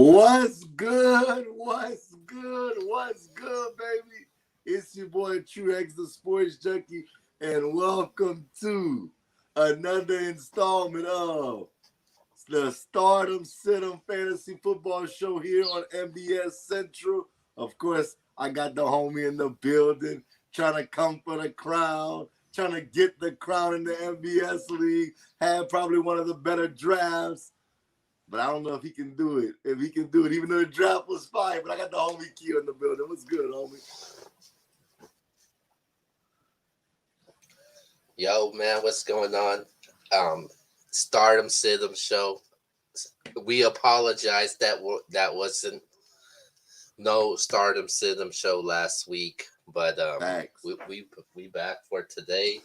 What's good? What's good? What's good, baby? It's your boy True X, the Sports Junkie, and welcome to another installment of the Startem Sitem Fantasy Football Show here on MBS Central. Of course, I got the homie in the building trying to come for the crown, trying to get the crown in the MBS League. Had probably one of the better drafts. But I don't know if he can do it. If he can do it, even though the draft was fire. But I got the homie Kyla in the building. What's good, homie? Yo, man, what's going on? Stardom Sitem show. We apologize that wasn't no Stardom Sitem show last week, but we back for today.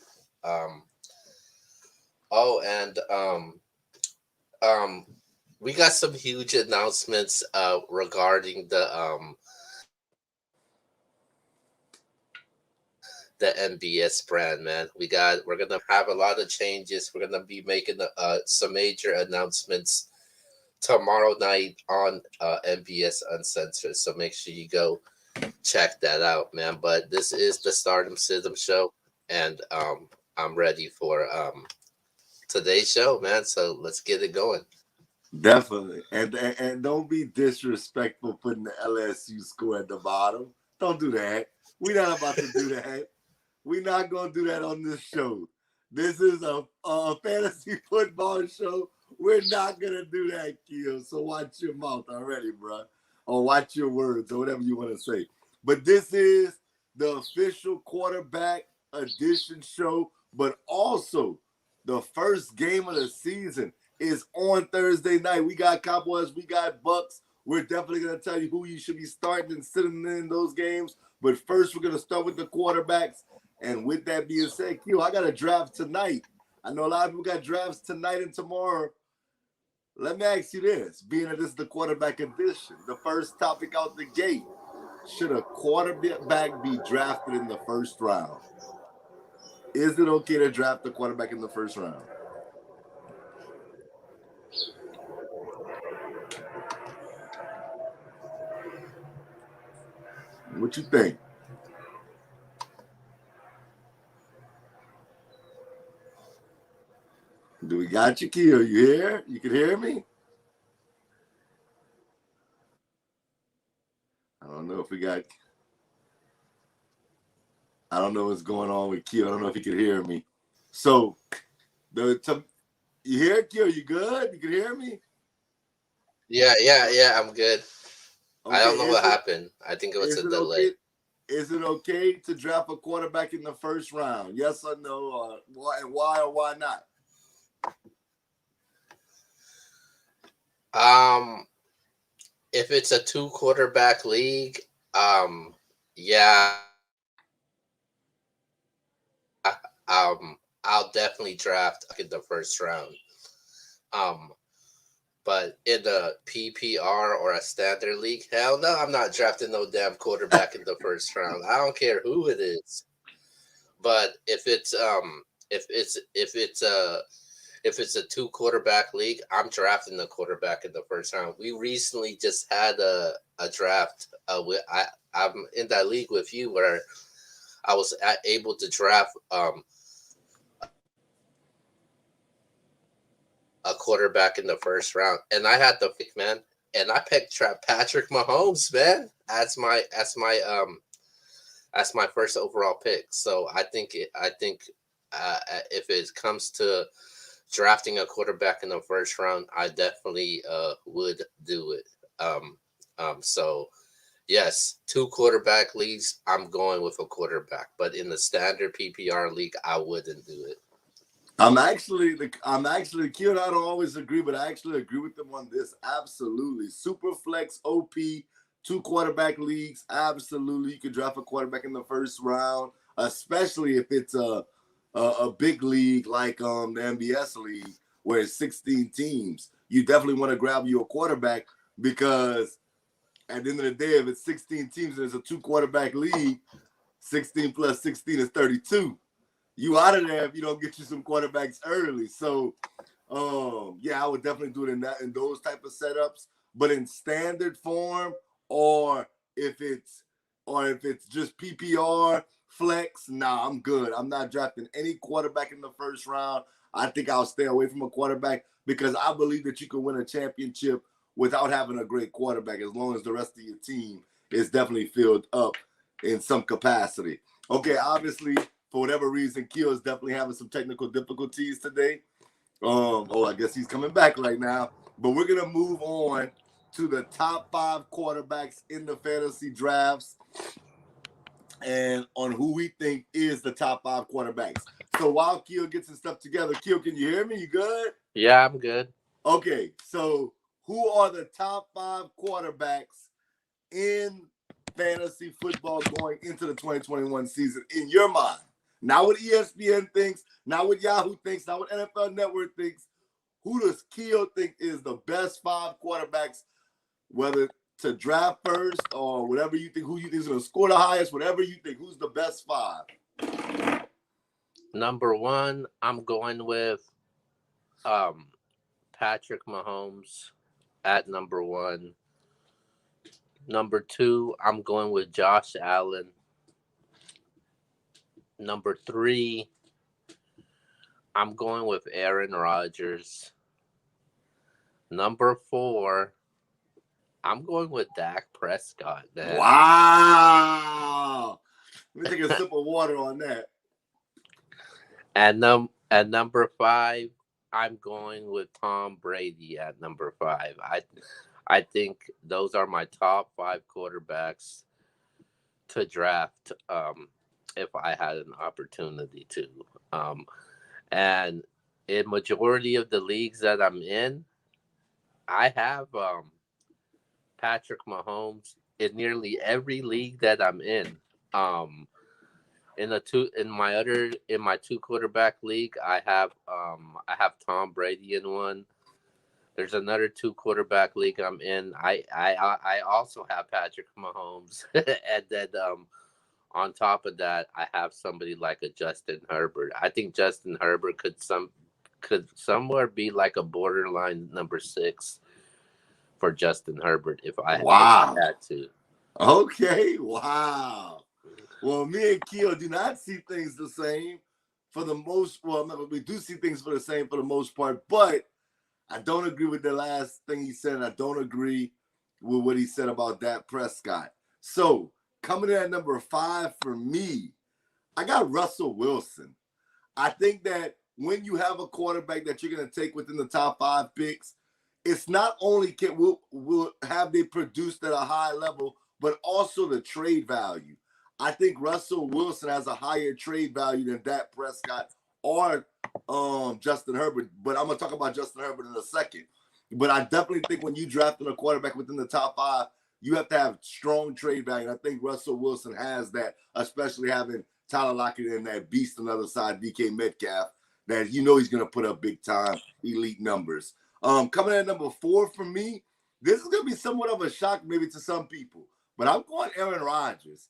We got some huge announcements regarding the MBS brand, man. We're gonna have a lot of changes. We're gonna be making some major announcements tomorrow night on MBS Uncensored. So make sure you go check that out, man. But this is the Stardom Sitem show, and I'm ready for today's show, man. So let's get it going. Definitely. And don't be disrespectful putting the LSU score at the bottom. Don't do that. We're not about to do that. We're not going to do that on this show. This is a fantasy football show. We're not going to do that, Kiel. So watch your mouth already, bro. Or watch your words or whatever you want to say. But this is the official quarterback edition show, but also the first game of the season is on Thursday night. We got Cowboys, we got Bucs. We're definitely going to tell you who you should be starting and sitting in those games. But first, we're going to start with the quarterbacks. And with that being said, Q, I got a draft tonight. I know a lot of people got drafts tonight and tomorrow. Let me ask you this. Being that this is the quarterback edition, the first topic out the gate, should a quarterback be drafted in the first round? Is it okay to draft the quarterback in the first round? What you think? Do we got you, Key? Are you here? You can hear me? I don't know if we got... I don't know what's going on with Key. I don't know if he can hear me. So, you hear, Key? Are you good? You can hear me? Yeah, I'm good. Okay, I don't know what happened. I think it was a delay. Okay? Is it okay to draft a quarterback in the first round? Yes or no? Why or why not? If it's a 2 quarterback league, yeah. I'll definitely draft in the first round. But in the PPR or a standard league, hell no, I'm not drafting no damn quarterback in the first round. I don't care who it is. But if it's a 2 quarterback league, I'm drafting the quarterback in the first round. We recently just had a draft. I'm in that league with you where I was able to draft a quarterback in the first round, and I had the pick, man, and I picked Patrick Mahomes, man, as my first overall pick. So I think if it comes to drafting a quarterback in the first round, I definitely would do it. So yes, 2 quarterback leagues, I'm going with a quarterback, but in the standard PPR league, I wouldn't do it. I'm actually, Q and I don't always agree, but I actually agree with them on this. Absolutely. Super flex OP, 2 quarterback leagues. Absolutely. You can draft a quarterback in the first round, especially if it's a big league like the MBS league where it's 16 teams. You definitely want to grab you a quarterback because at the end of the day, if it's 16 teams and it's a 2 quarterback league, 16 plus 16 is 32. You out of there if you don't get you some quarterbacks early. So, yeah, I would definitely do it in those type of setups. but in standard form, or if it's just PPR flex, nah, I'm good. I'm not drafting any quarterback in the first round. I think I'll stay away from a quarterback because I believe that you can win a championship without having a great quarterback as long as the rest of your team is definitely filled up in some capacity. Okay, obviously, for whatever reason, Keel is definitely having some technical difficulties today. I guess he's coming back right now. But we're going to move on to the top 5 quarterbacks in the fantasy drafts and on who we think is the top 5 quarterbacks. So while Keel gets his stuff together, Keel, can you hear me? You good? Yeah, I'm good. Okay, so who are the top 5 quarterbacks in fantasy football going into the 2021 season in your mind? Not what ESPN thinks, not what Yahoo thinks, not what NFL Network thinks. Who does Keel think is the best 5 quarterbacks, whether to draft first or whatever you think, who you think is going to score the highest, whatever you think, who's the best 5? Number 1, I'm going with Patrick Mahomes at number 1. Number 2, I'm going with Josh Allen. Number 3, I'm going with Aaron Rodgers. Number 4, I'm going with Dak Prescott, man. Wow. Let me take a sip of water on that. And number 5, I'm going with Tom Brady at number 5. I think those are my top 5 quarterbacks to draft if I had an opportunity to. And in majority of the leagues that I'm in, I have Patrick Mahomes in nearly every league that I'm in. In my 2 quarterback league, I have Tom Brady in one. There's another 2 quarterback league I'm in. I also have Patrick Mahomes, and then on top of that, I have somebody like a Justin Herbert. I think Justin Herbert could somewhere be like a borderline number 6 for Justin Herbert if I had to. Okay, wow. Well, me and Keel do not see things the same for the most. Well, we do see things for the same for the most part, but I don't agree with the last thing he said. And I don't agree with what he said about Dak Prescott. So coming in at number 5 for me, I got Russell Wilson. I think that when you have a quarterback that you're going to take within the top 5 picks, it's not only will have they produced at a high level, but also the trade value. I think Russell Wilson has a higher trade value than Dak Prescott or Justin Herbert. But I'm going to talk about Justin Herbert in a second. But I definitely think when you drafting a quarterback within the top 5, you have to have strong trade value. And I think Russell Wilson has that, especially having Tyler Lockett and that beast on the other side, DK Metcalf, that he's going to put up big time elite numbers. Coming in at number 4 for me, this is going to be somewhat of a shock maybe to some people, but I'm going Aaron Rodgers.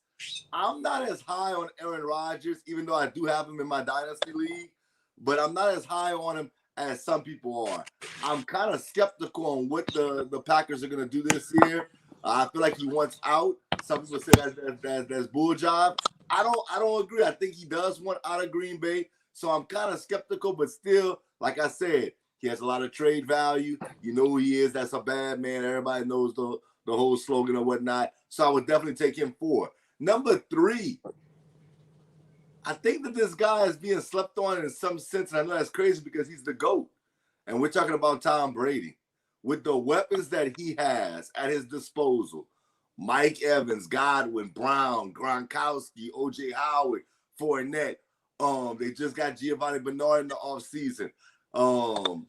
I'm not as high on Aaron Rodgers, even though I do have him in my Dynasty League, but I'm not as high on him as some people are. I'm kind of skeptical on what the Packers are going to do this year. I feel like he wants out. Some people say that's bull job. I don't agree. I think he does want out of Green Bay, so I'm kind of skeptical, but still, like I said, he has a lot of trade value. You know who he is. That's a bad man. Everybody knows the whole slogan or whatnot. So I would definitely take him 4. Number 3, I think that this guy is being slept on in some sense, and I know that's crazy because he's the GOAT. And we're talking about Tom Brady. With the weapons that he has at his disposal, Mike Evans, Godwin, Brown, Gronkowski, O.J. Howard, Fournette. They just got Giovanni Bernard in the offseason.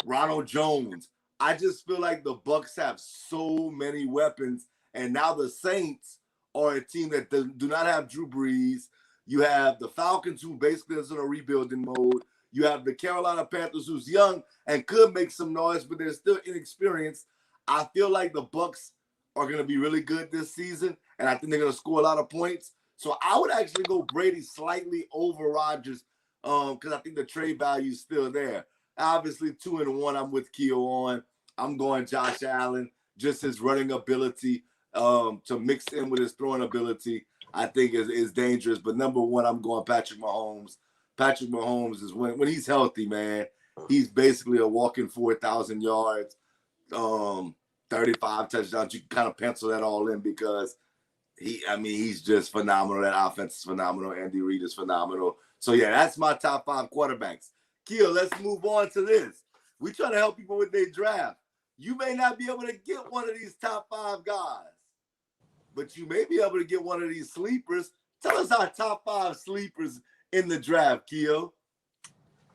Ronald Jones. I just feel like the Bucs have so many weapons, and now the Saints are a team that do not have Drew Brees. You have the Falcons, who basically is in a rebuilding mode. You have the Carolina Panthers, who's young and could make some noise, but they're still inexperienced. I feel like the Bucs are going to be really good this season, and I think they're going to score a lot of points. So I would actually go Brady slightly over Rodgers because I think the trade value is still there. Obviously, 2 and 1, I'm with Keo on. I'm going Josh Allen. just his running ability to mix in with his throwing ability, I think is dangerous. But number one, I'm going Patrick Mahomes. Patrick Mahomes is when he's healthy, man. He's basically a walking 4,000 yards, 35 touchdowns. You can kind of pencil that all in because he's just phenomenal. That offense is phenomenal. Andy Reid is phenomenal. So yeah, that's my top 5 quarterbacks. Kia, let's move on to this. We try to help people with their draft. You may not be able to get one of these top 5 guys, but you may be able to get one of these sleepers. Tell us our top 5 sleepers in the draft, Keo.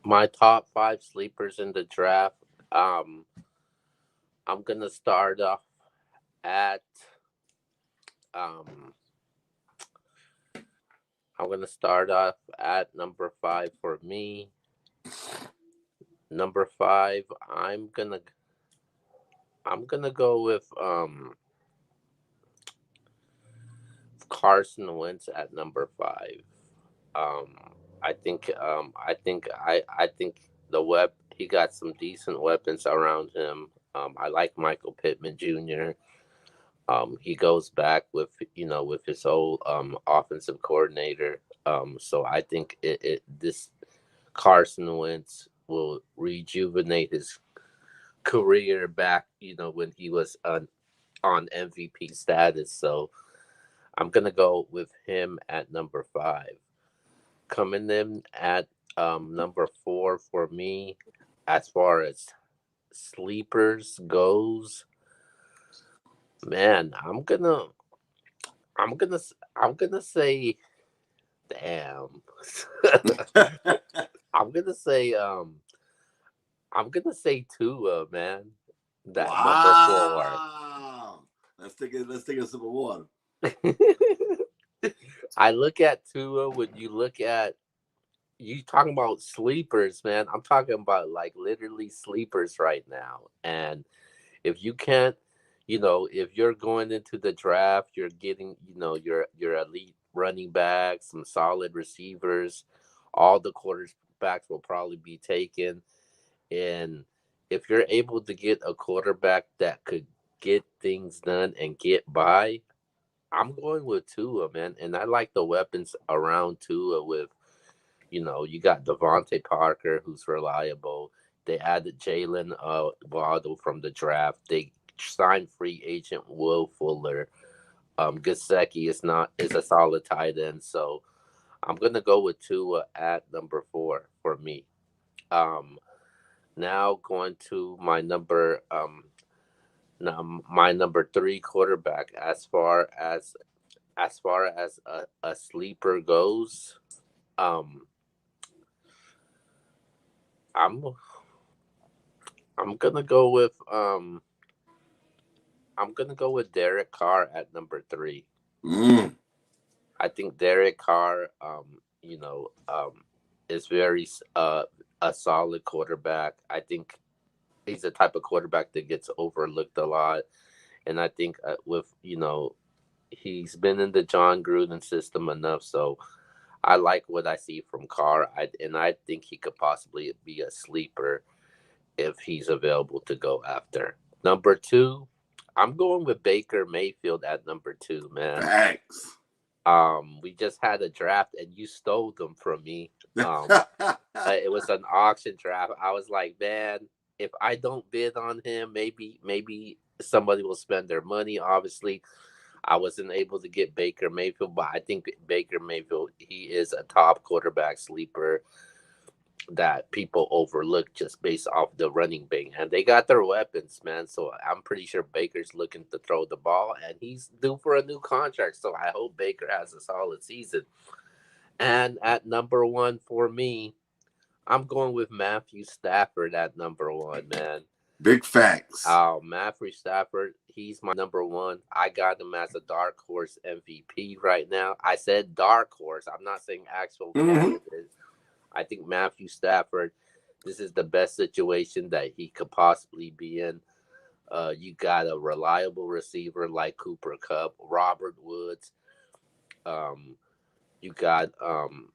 My top 5 sleepers in the draft. I'm gonna start off at um I'm gonna start off at number 5 for me. Number 5, I'm gonna go with Carson Wentz at number 5. Um, I think he got some decent weapons around him. I like Michael Pittman Jr. He goes back with with his old offensive coordinator. So I think this Carson Wentz will rejuvenate his career back. When he was on MVP status. So I'm gonna go with him at number 5. Coming in at number 4 for me, as far as sleepers goes, man, I'm gonna say, damn. I'm gonna say Tua, man. That number 4. Wow. Let's take a sip of water. I look at Tua when you talking about sleepers, man. I'm talking about like literally sleepers right now. And if you can't, if you're going into the draft, you're getting, your elite running backs, some solid receivers, all the quarterbacks will probably be taken. And if you're able to get a quarterback that could get things done and get by, I'm going with Tua, man. And I like the weapons around Tua with, you got Devontae Parker, who's reliable. They added Jalen Waddle from the draft. They signed free agent Will Fuller. Gasecki is a solid tight end. So I'm gonna go with Tua at number 4 for me. Um, Now going to my number 3 quarterback. As far as a sleeper goes, um, I'm I'm gonna go with Derek Carr at number 3. Mm. I think Derek Carr, is very a solid quarterback. I think he's the type of quarterback that gets overlooked a lot, and I think with he's been in the John Gruden system enough, so I like what I see from Carr. I think he could possibly be a sleeper if he's available to go after. Number 2, I'm going with Baker Mayfield at number 2, man. Thanks. We just had a draft and you stole them from me. It was an auction draft. I was like, man, if I don't bid on him, maybe somebody will spend their money. Obviously, I wasn't able to get Baker Mayfield, but I think Baker Mayfield, he is a top quarterback sleeper that people overlook just based off the running back. And they got their weapons, man. So I'm pretty sure Baker's looking to throw the ball and he's due for a new contract. So I hope Baker has a solid season. And at number 1 for me, I'm going with Matthew Stafford at number 1, man. Big facts. Matthew Stafford, he's my number 1. I got him as a dark horse MVP right now. I said dark horse. I'm not saying actual candidate. I think Matthew Stafford, this is the best situation that he could possibly be in. You got a reliable receiver like Cooper Kupp, Robert Woods. You got um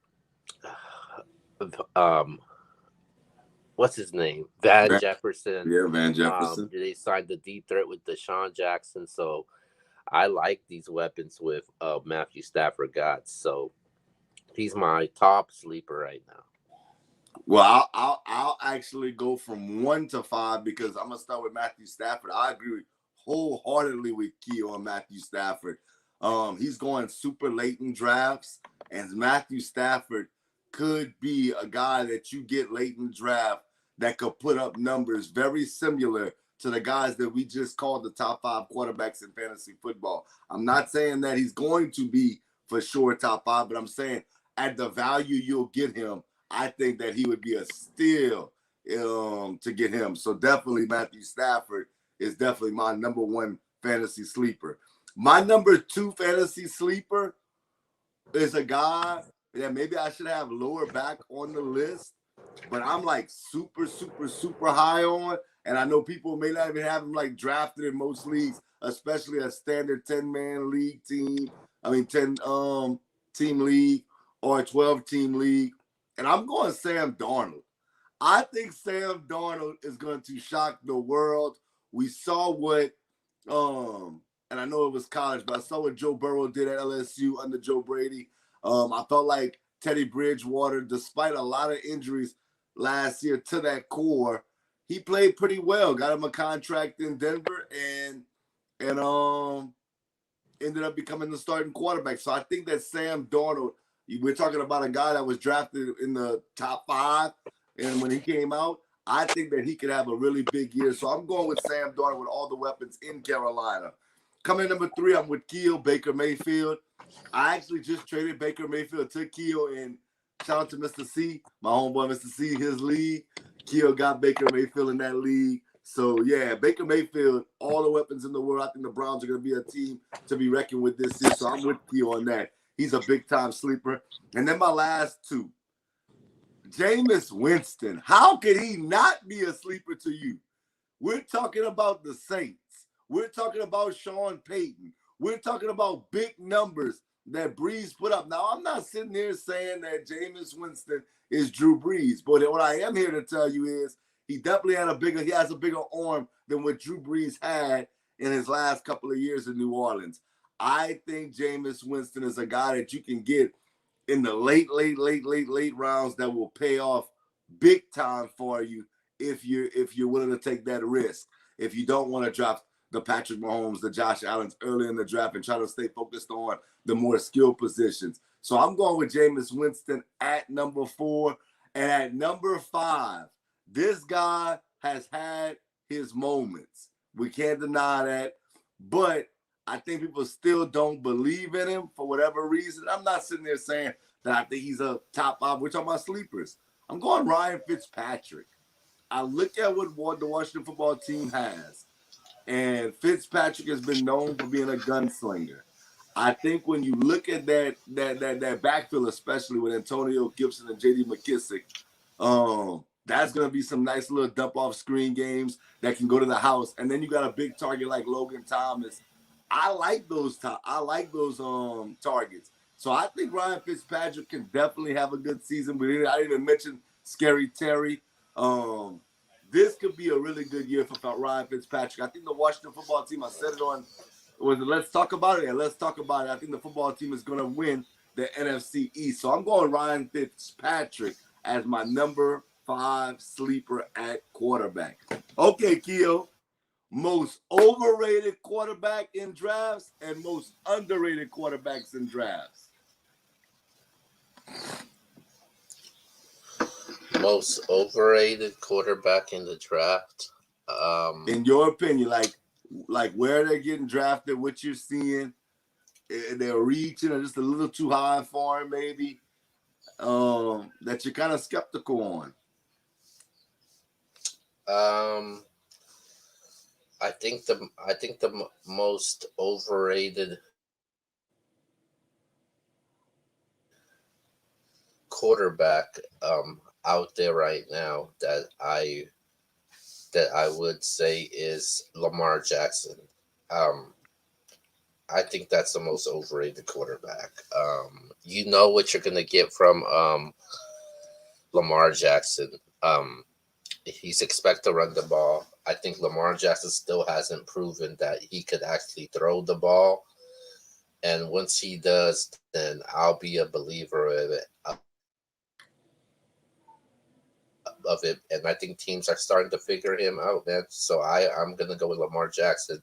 what's his name? Van Van, Jefferson. yeah, Van Jefferson. They signed the deep threat with Deshaun Jackson. So I like these weapons with Matthew Stafford got. So he's my top sleeper right now. Well, I'll actually go from 1 to 5 because I'm gonna start with Matthew Stafford. I agree wholeheartedly with Key on Matthew Stafford. He's going super late in drafts, and Matthew Stafford could be a guy that you get late in draft that could put up numbers very similar to the guys that we just called the top 5 quarterbacks in fantasy football. I'm not saying that he's going to be for sure top 5, but I'm saying at the value you'll get him, I think that he would be a steal to get him. So definitely Matthew Stafford is definitely my number 1 fantasy sleeper. My number 2 fantasy sleeper is a guy that maybe I should have lower back on the list, but I'm like super, super, super high on. And I know people may not even have him like drafted in most leagues, especially a standard 10-man league team. I mean, 10 team league or a 12-team league. And I'm going Sam Darnold. I think Sam Darnold is going to shock the world. We saw what, and I know it was college, but I saw what Joe Burrow did at LSU under Joe Brady. I felt like Teddy Bridgewater, despite a lot of injuries last year to that core, he played pretty well. Got him a contract in Denver and ended up becoming the starting quarterback. So I think that Sam Darnold, we're talking about a guy that was drafted in the top 5, and when he came out, I think that he could have a really big year. So I'm going with Sam Darnold with all the weapons in Carolina. Coming in number 3, I'm with Keel, Baker Mayfield. I actually just traded Baker Mayfield to Keel, and shout out to Mr. C, my homeboy Mr. C, his league. Keel got Baker Mayfield in that league. So, yeah, Baker Mayfield, all the weapons in the world. I think the Browns are going to be a team to be reckoned with this year. So I'm with Keel on that. He's a big-time sleeper. And then my last 2, Jameis Winston. How could he not be a sleeper to you? We're talking about the Saints. We're talking about Sean Payton. We're talking about big numbers that Breeze put up. Now, I'm not sitting here saying that Jameis Winston is Drew Brees, but what I am here to tell you is he definitely has a bigger arm than what Drew Brees had in his last couple of years in New Orleans. I think Jameis Winston is a guy that you can get in the late rounds that will pay off big time for you if you're willing to take that risk. If you don't want to drop the Patrick Mahomes, the Josh Allens early in the draft and try to stay focused on the more skilled positions. So I'm going with Jameis Winston at number 4. And at number 5, this guy has had his moments. We can't deny that. But I think people still don't believe in him for whatever reason. I'm not sitting there saying that I think he's a top 5. We're talking about sleepers. I'm going Ryan Fitzpatrick. I look at what the Washington football team has, and Fitzpatrick has been known for being a gunslinger. I think when you look at that backfield, especially with Antonio Gibson and J.D. McKissick, that's going to be some nice little dump-off screen games that can go to the house. And then you got a big target like Logan Thomas. I like those targets. So I think Ryan Fitzpatrick can definitely have a good season. I didn't even mention Scary Terry. This could be a really good year for Ryan Fitzpatrick. I think the Washington football team, I said it on, Let's Talk About It. And Let's Talk About It. I think the football team is going to win the NFC East. So I'm going Ryan Fitzpatrick as my number 5 sleeper at quarterback. Okay, Keo. Most overrated quarterback in drafts and most underrated quarterbacks in drafts. Most overrated quarterback in the draft. In your opinion, like where they're getting drafted, what you're seeing, they're reaching or just a little too high for him, maybe. That you're kind of skeptical on. I think the most overrated quarterback out there right now that I would say is Lamar Jackson. I think that's the most overrated quarterback. You know what you're gonna get from Lamar Jackson. He's expect to run the ball. I think Lamar Jackson still hasn't proven that he could actually throw the ball. And once he does, then I'll be a believer of it. And I think teams are starting to figure him out, man. So I'm gonna go with Lamar Jackson.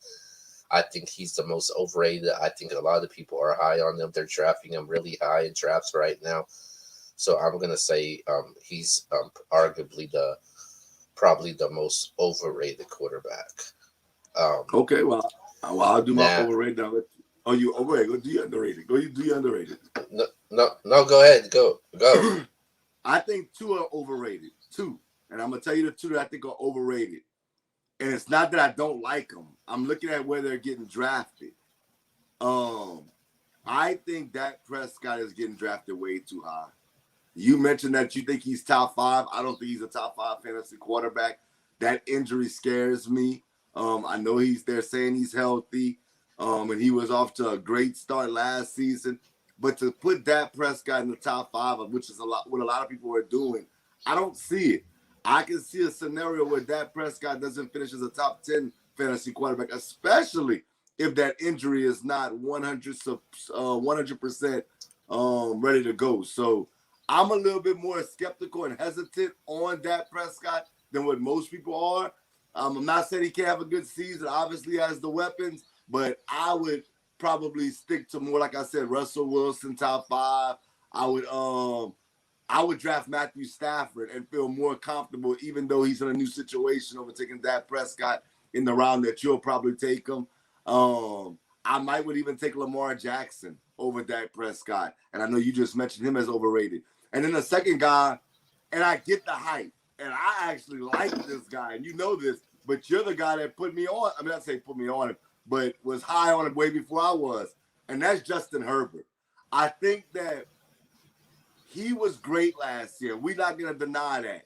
I think he's the most overrated. I think a lot of people are high on him. They're drafting him really high in drafts right now. So I'm gonna say he's arguably probably the most overrated quarterback. Okay, well, I'll do my Now, overrated now. Oh, you overrated? Go do your underrated. Go, you do your underrated. no. Go ahead. Go. I think two are overrated. Two, and I'm gonna tell you the two that I think are overrated. And it's not that I don't like them. I'm looking at where they're getting drafted. I think Dak Prescott is getting drafted way too high. You mentioned that you think he's top 5. I don't think he's a top 5 fantasy quarterback. That injury scares me. I know they're saying he's healthy, and he was off to a great start last season. But to put Dak Prescott in the top 5, which is what a lot of people are doing, I don't see it. I can see a scenario where Dak Prescott doesn't finish as a top 10 fantasy quarterback, especially if that injury is not 100% ready to go. So I'm a little bit more skeptical and hesitant on Dak Prescott than what most people are. I'm not saying he can't have a good season. Obviously, he has the weapons, but I would probably stick to more, like I said, Russell Wilson, top 5. I would draft Matthew Stafford and feel more comfortable, even though he's in a new situation, over taking Dak Prescott in the round that you'll probably take him. I would even take Lamar Jackson over Dak Prescott. And I know you just mentioned him as overrated. And then the second guy, and I get the hype, and I actually like this guy, and you know this, but you're the guy that put me on. I mean, I'd say put me on him, but was high on him way before I was. And that's Justin Herbert. I think that he was great last year. We're not going to deny that.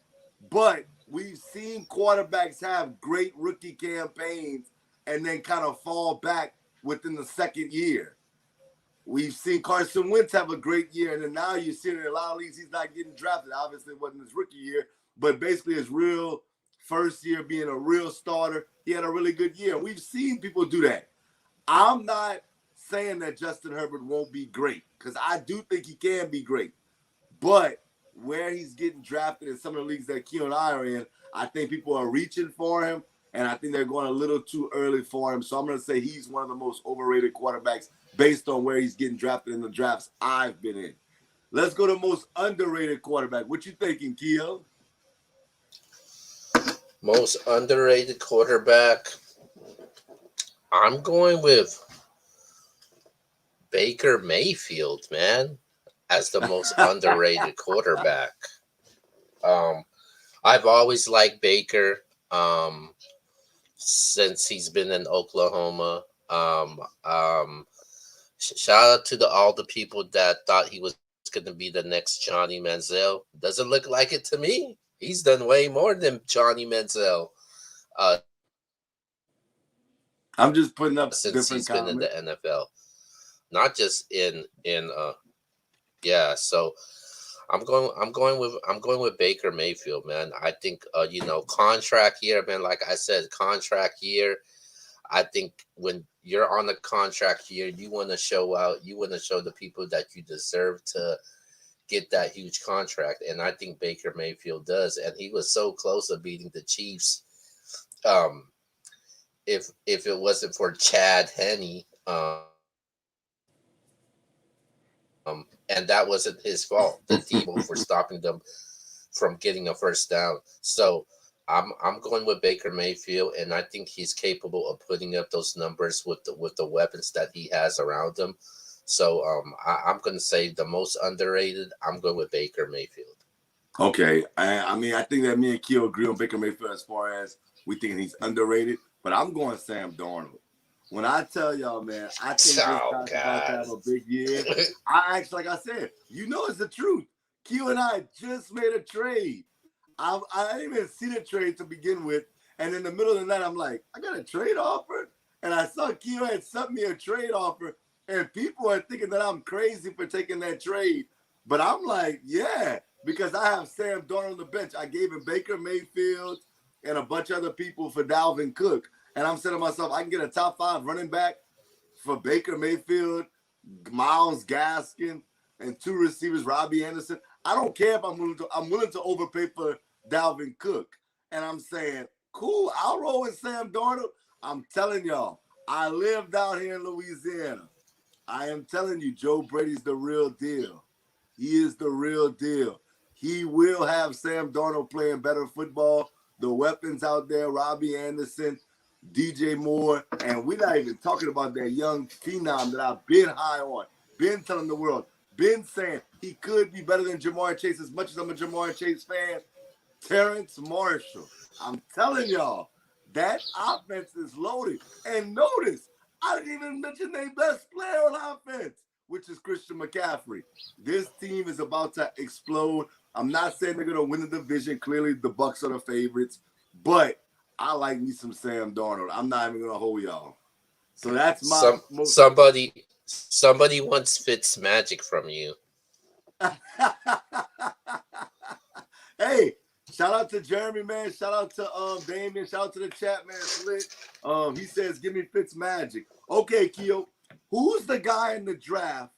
But we've seen quarterbacks have great rookie campaigns and then kind of fall back within the second year. We've seen Carson Wentz have a great year, and then now you're seeing in a lot of leagues he's not getting drafted. Obviously, it wasn't his rookie year, but basically his real first year being a real starter, he had a really good year. We've seen people do that. I'm not saying that Justin Herbert won't be great, because I do think he can be great. But where he's getting drafted in some of the leagues that Keel and I are in, I think people are reaching for him, and I think they're going a little too early for him. So I'm going to say he's one of the most overrated quarterbacks based on where he's getting drafted in the drafts I've been in. Let's go to most underrated quarterback. What you thinking, Keel? Most underrated quarterback. I'm going with Baker Mayfield, man, as the most underrated quarterback. I've always liked Baker since he's been in Oklahoma. Shout out to all the people that thought he was going to be the next Johnny Manziel. Doesn't look like it to me. He's done way more than Johnny Manziel. I'm just putting up since he's been in the NFL, not just in. So I'm going with Baker Mayfield, man. I think contract year, man. Like I said, contract year. I think when you're on the contract year, you want to show out. You want to show the people that you deserve to get that huge contract, and I think Baker Mayfield does. And he was so close to beating the Chiefs. If it wasn't for Chad Henne, and that wasn't his fault, the Tebow for stopping them from getting a first down. So I'm going with Baker Mayfield, and I think he's capable of putting up those numbers with the weapons that he has around him. So I'm going to say the most underrated. I'm going with Baker Mayfield. Okay, I mean, I think that me and Keo agree on Baker Mayfield as far as we think he's underrated, but I'm going Sam Darnold. When I tell y'all, man, I think this guy's about to have a big year. I actually, like I said, it's the truth. Q and I just made a trade. I didn't even see the trade to begin with. And in the middle of the night, I'm like, I got a trade offer? And I saw Q had sent me a trade offer. And people are thinking that I'm crazy for taking that trade. But I'm like, yeah, because I have Sam Darnold on the bench. I gave him Baker Mayfield and a bunch of other people for Dalvin Cook. And I'm saying to myself, I can get a top 5 running back for Baker Mayfield, Myles Gaskin, and 2 receivers, Robbie Anderson. I don't care if I'm willing to overpay for Dalvin Cook. And I'm saying, cool, I'll roll with Sam Darnold. I'm telling y'all, I live down here in Louisiana. I am telling you, Joe Brady's the real deal. He is the real deal. He will have Sam Darnold playing better football. The weapons out there, Robbie Anderson, DJ Moore, and we're not even talking about that young phenom that I've been high on, been telling the world, been saying he could be better than Jamar Chase. As much as I'm a Jamar Chase fan, Terrence Marshall. I'm telling y'all, that offense is loaded. And notice, I didn't even mention their best player on offense, which is Christian McCaffrey. This team is about to explode. I'm not saying they're going to win the division. Clearly, the Bucs are the favorites. But I like me some Sam Darnold. I'm not even going to hold y'all. So that's my Somebody wants Fitz magic from you. Hey, shout out to Jeremy, man. Shout out to Damien. Shout out to the chat, man. It's lit. He says, give me Fitz magic. Okay, Keo, who's the guy in the draft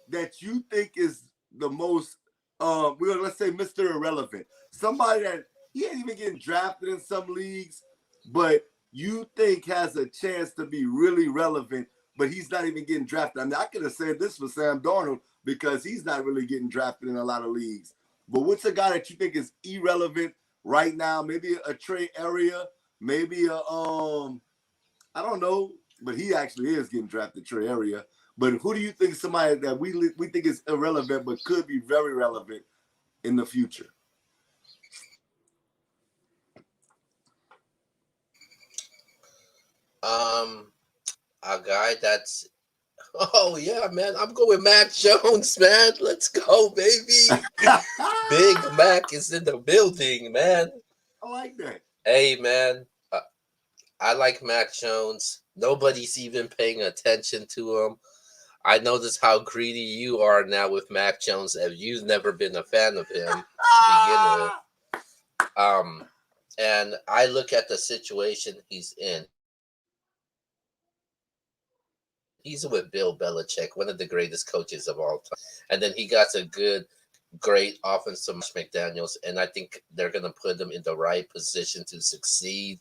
that you think is the most, let's say Mr. Irrelevant? Somebody that he ain't even getting drafted in some leagues, but you think has a chance to be really relevant, but he's not even getting drafted. I mean, I could have said this for Sam Darnold because he's not really getting drafted in a lot of leagues. But what's a guy that you think is irrelevant right now? Maybe a Trey area, maybe a I don't know, but he actually is getting drafted, Trey area. But who do you think is somebody that we think is irrelevant but could be very relevant in the future? A guy that's man, I'm going with Mac Jones, man. Let's go, baby. Big Mac is in the building, man. I like that. Hey, man, I like Mac Jones. Nobody's even paying attention to him. I notice how greedy you are now with Mac Jones, if you've never been a fan of him to begin with. And I look at the situation he's in. He's with Bill Belichick, one of the greatest coaches of all time. And then he got a great offensive McDaniels, and I think they're going to put him in the right position to succeed.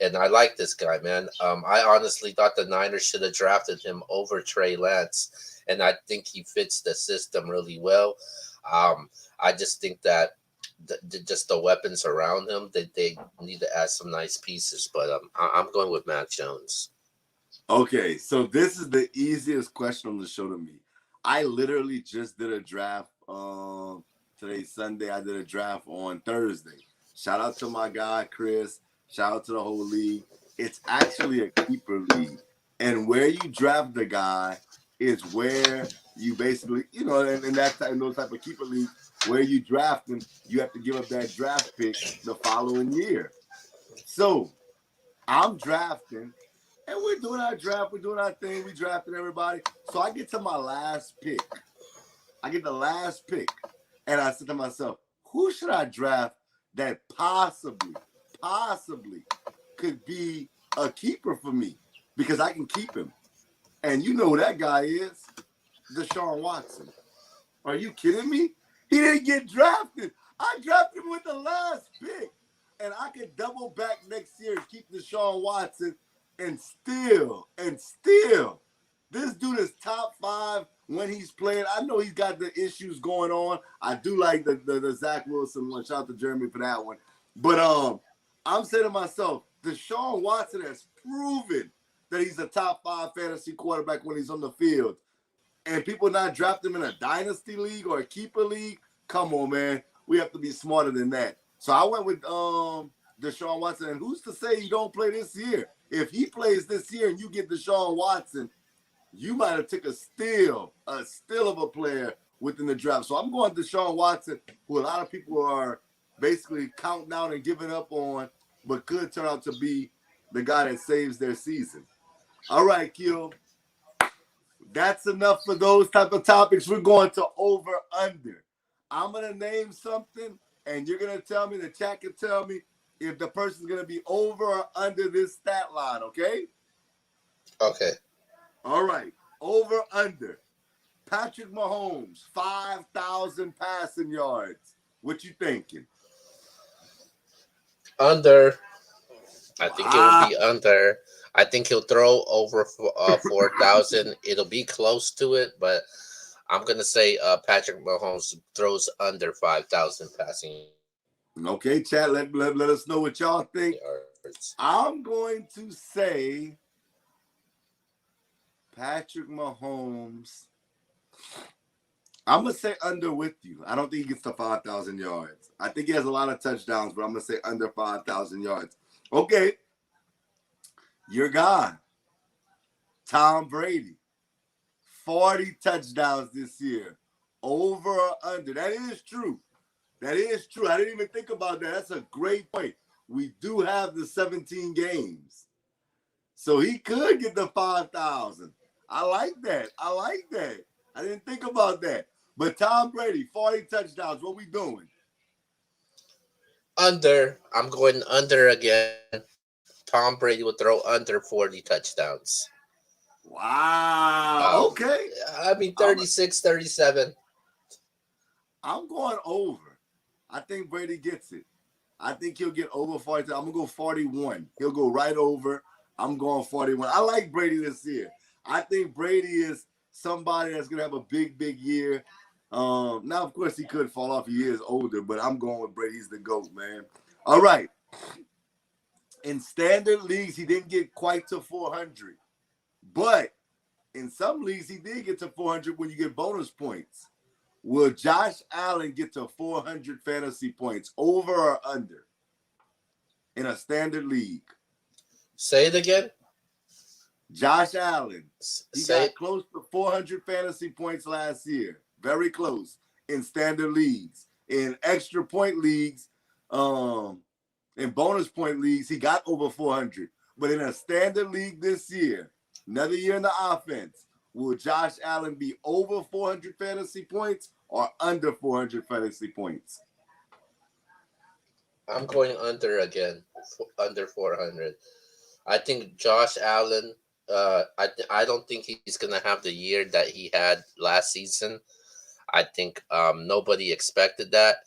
And I like this guy, man. I honestly thought the Niners should have drafted him over Trey Lance, and I think he fits the system really well. I just think that just the weapons around him, that they need to add some nice pieces. But I'm going with Mac Jones. Okay, so this is the easiest question on the show to me. I literally just did a draft. Today's Sunday. I did a draft on Thursday. Shout out to my guy, Chris. Shout out to the whole league. It's actually a keeper league. And where you draft the guy is where you basically, in those type of keeper leagues, where you draft him, you have to give up that draft pick the following year. So I'm drafting. And we're doing our draft. We're doing our thing. We drafted everybody. So I get to my last pick. I get the last pick. And I said to myself, who should I draft that possibly could be a keeper for me? Because I can keep him. And you know who that guy is? Deshaun Watson. Are you kidding me? He didn't get drafted. I drafted him with the last pick. And I could double back next year and keep Deshaun Watson. And still, this dude is top 5 when he's playing. I know he's got the issues going on. I do like the Zach Wilson one. Shout out to Jeremy for that one. But I'm saying to myself, Deshaun Watson has proven that he's a top 5 fantasy quarterback when he's on the field. And people not draft him in a dynasty league or a keeper league. Come on, man. We have to be smarter than that. So I went with Deshaun Watson. And who's to say he don't play this year? If he plays this year and you get Deshaun Watson, you might have took a steal of a player within the draft. So I'm going Deshaun Watson, who a lot of people are basically counting down and giving up on, but could turn out to be the guy that saves their season. All right, Keel. That's enough for those type of topics. We're going to over-under. I'm gonna name something, and you're gonna tell me. The chat can tell me if the person's gonna be over or under this stat line. Okay. Okay. All right. Over under. Patrick Mahomes, 5,000 passing yards. What you thinking? Under. I think it will Wow. be under. I think he'll throw over 4,000. It'll be close to it, but I'm gonna say Patrick Mahomes throws under 5,000 passing Okay, chat. Let us know what y'all think. yards. I'm going to say Patrick Mahomes. I'm going to say under with you. I don't think he gets to 5,000 yards. I think he has a lot of touchdowns, but I'm going to say under 5,000 yards. Okay. Your guy, Tom Brady, 40 touchdowns this year. Over or under. That is true. That is true. I didn't even think about that. That's a great point. We do have the 17 games. So he could get the 5,000. I like that. I like that. I didn't think about that. But Tom Brady, 40 touchdowns. What we doing? Under. I'm going under again. Tom Brady will throw under 40 touchdowns. Wow. Okay. I mean, 36, 37. I'm going over. I think Brady gets it. I think he'll get over 40. I'm going to go 41. He'll go right over. I'm going 41. I like Brady this year. I think Brady is somebody that's going to have a big, big year. Now, of course, he could fall off. He is older, but I'm going with Brady. He's the GOAT, man. All right. In standard leagues, he didn't get quite to 400. But in some leagues, he did get to 400 when you get bonus points. Will Josh Allen get to 400 fantasy points, over or under, in a standard league? Say it again. Josh Allen. He got close to 400 fantasy points last year. Very close in standard leagues. In extra point leagues, in bonus point leagues, he got over 400. But in a standard league this year, another year in the offense, will Josh Allen be over 400 fantasy points or under 400 fantasy points? I'm going under again, under 400. I think Josh Allen, I don't think he's going to have the year that he had last season. I think nobody expected that.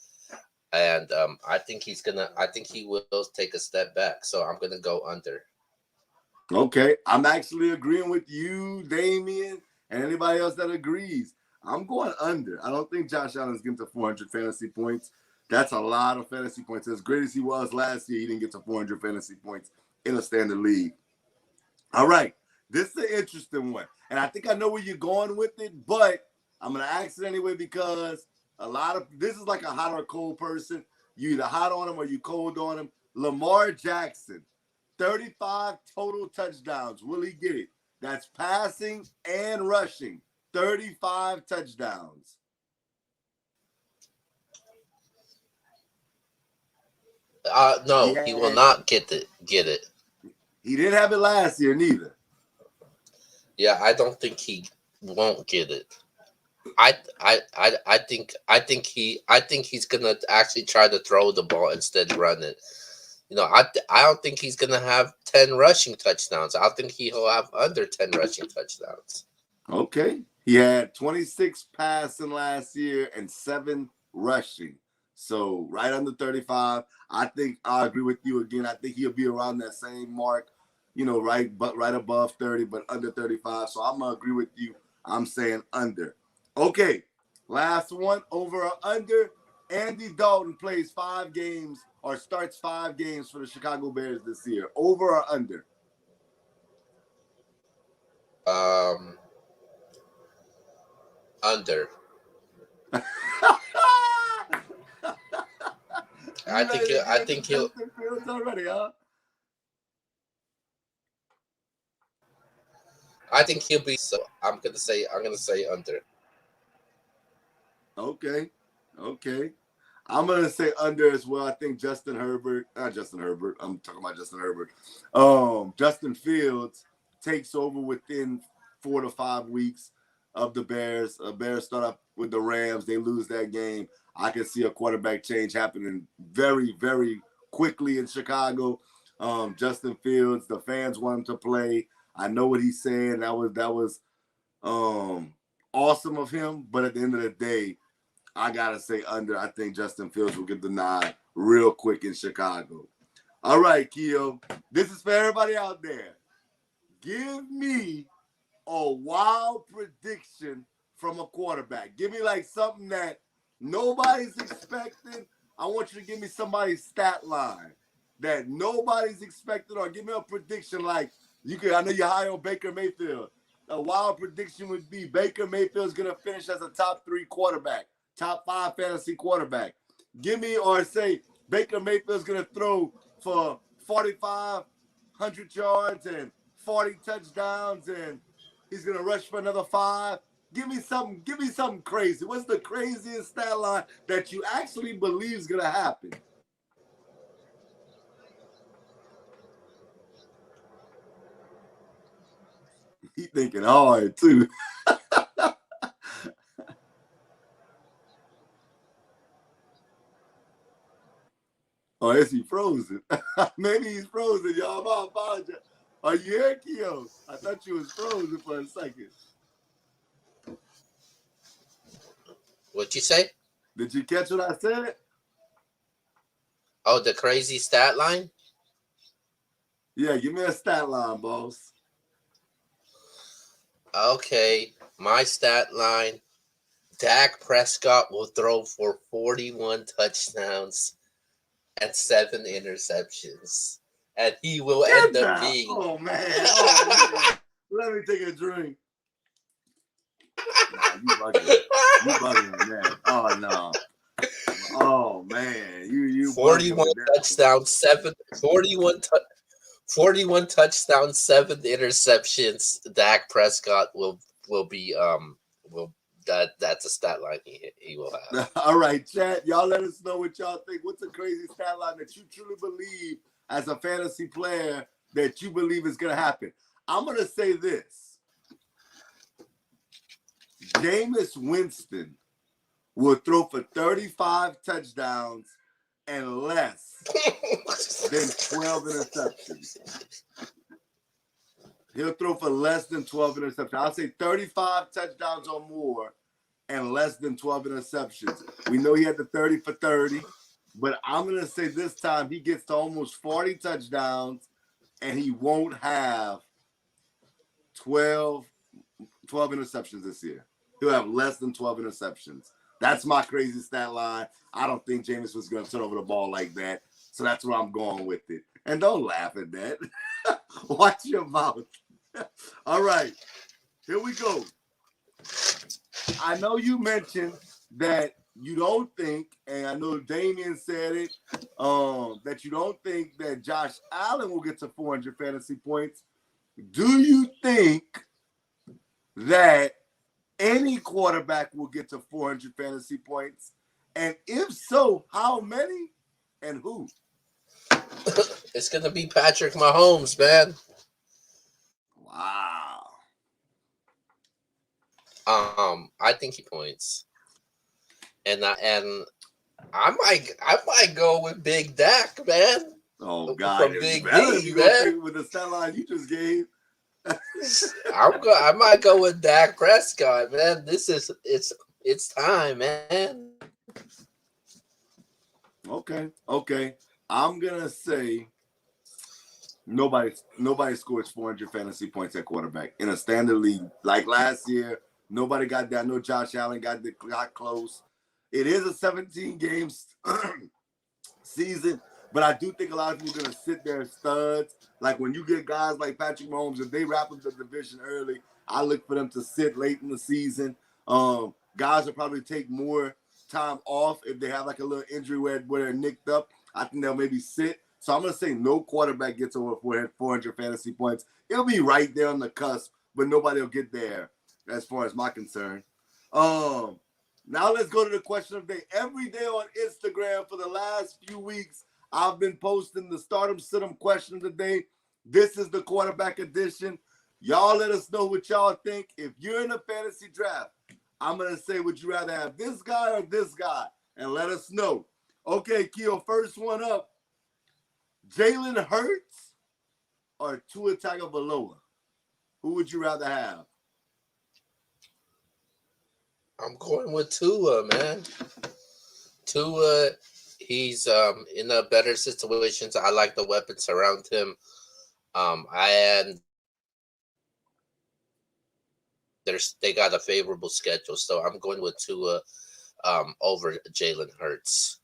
And I think he will take a step back. So I'm going to go under. Okay. I'm actually agreeing with you, Damien, and anybody else that agrees. I'm going under. I don't think Josh Allen's getting to 400 fantasy points. That's a lot of fantasy points. As great as he was last year, he didn't get to 400 fantasy points in a standard league. All right. This is an interesting one. And I think I know where you're going with it, but I'm going to ask it anyway because this is like a hot or cold person. You either hot on him or you cold on him. Lamar Jackson, 35 total touchdowns. Will he get it? That's passing and rushing. 35 touchdowns. No, he will not get it. He didn't have it last year neither. Yeah, I don't think he won't get it. I think he's gonna actually try to throw the ball instead of run it. I don't think he's gonna have 10 rushing touchdowns. I think he'll have under 10 rushing touchdowns. Okay. He had 26 passing last year and 7 rushing. So right under 35. I think I agree with you again. I think he'll be around that same mark, right above 30, but under 35. So I'm gonna agree with you. I'm saying under. Okay. Last one, over or under. Andy Dalton plays 5 games or starts 5 games for the Chicago Bears this year. Over or under? Under. I think he'll already, huh? I think he'll be, so I'm gonna say under. Okay. I'm gonna say under as well. I think Justin Herbert. I'm talking about Justin Herbert. Justin Fields takes over within 4 to 5 weeks. of the Bears. Bears start up with the Rams. They lose that game. I can see a quarterback change happening very, very quickly in Chicago. Justin Fields, the fans want him to play. I know what he's saying. That was awesome of him. But at the end of the day, I gotta say under. I think Justin Fields will get the nod real quick in Chicago. All right, Keo. This is for everybody out there. Give me a wild prediction from a quarterback. Give me like something that nobody's expecting. I want you to give me somebody's stat line that nobody's expecting, or give me a prediction like you could. I know you're high on Baker Mayfield. A wild prediction would be Baker Mayfield's gonna finish as a top 3 quarterback, top 5 fantasy quarterback. Give me, or say Baker Mayfield's gonna throw for 4,500 yards and 40 touchdowns, and he's gonna rush for another 5. Give me something crazy. What's the craziest stat line that you actually believe is gonna happen? He thinking hard too. Oh, is he frozen? Maybe he's frozen, y'all. I apologize. Are you here, Keo? I thought you was frozen for a second. What'd you say? Did you catch what I said? Oh, the crazy stat line? Yeah, give me a stat line, boss. Okay, my stat line. Dak Prescott will throw for 41 touchdowns and 7 interceptions. And he will end up being... Oh, man. Oh, man. Let me take a drink. Nah, you bugging, man. Oh, no. Oh, man. You 41 touchdowns, 41 touchdowns, 7 interceptions. Dak Prescott will be that's a stat line he will have. All right, chat. Y'all let us know what y'all think. What's a crazy stat line that you truly believe as a fantasy player that you believe is going to happen? I'm going to say this. Jameis Winston will throw for 35 touchdowns and less than 12 interceptions. He'll throw for less than 12 interceptions. I'll say 35 touchdowns or more and less than 12 interceptions. We know he had the 30 for 30, but I'm going to say this time he gets to almost 40 touchdowns and he won't have 12 interceptions this year. He'll have less than 12 interceptions. That's my crazy stat line. I don't think Jameis was going to turn over the ball like that, so that's where I'm going with it. And don't laugh at that. Watch your mouth. All right, here we go. I know you mentioned that you don't think, and I know Damian said it, that you don't think that Josh Allen will get to 400 fantasy points. Do you think that any quarterback will get to 400 fantasy points? And if so, how many and who? It's going to be Patrick Mahomes, man. Wow. I think he points. And I might go with Big Dak, man. Oh God, from Big D, man. With the stat line you just gave. I might go with Dak Prescott, man. It's time, man. Okay. I'm gonna say nobody scores 400 fantasy points at quarterback in a standard league like last year. Nobody got that. No, Josh Allen got close. It is a 17 games season, but I do think a lot of people are going to sit there as studs. Like when you get guys like Patrick Mahomes, if they wrap up the division early, I look for them to sit late in the season. Guys will probably take more time off if they have like a little injury where they're nicked up. I think they'll maybe sit. So I'm going to say no quarterback gets over 400 fantasy points. It'll be right there on the cusp, but nobody will get there as far as my concern. Now let's go to the question of the day. Every day on Instagram for the last few weeks, I've been posting the Startem Sitem question of the day. This is the quarterback edition. Y'all let us know what y'all think. If you're in a fantasy draft, I'm going to say, would you rather have this guy or this guy? And let us know. Okay, Keo, first one up. Jalen Hurts or Tua Tagovailoa? Who would you rather have? I'm going with Tua, man. Tua, he's in a better situation. So I like the weapons around him. And they got a favorable schedule, so I'm going with Tua over Jalen Hurts.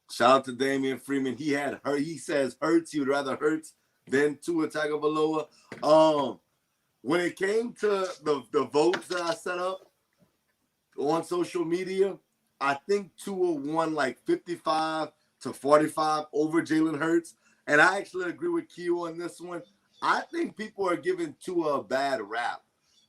Shout out to Damian Freeman. He says Hurts. He would rather Hurts than Tua Tagovailoa. When it came to the votes that I set up on social media, I think Tua won like 55 to 45 over Jalen Hurts. And I actually agree with Q on this one. I think people are giving Tua a bad rap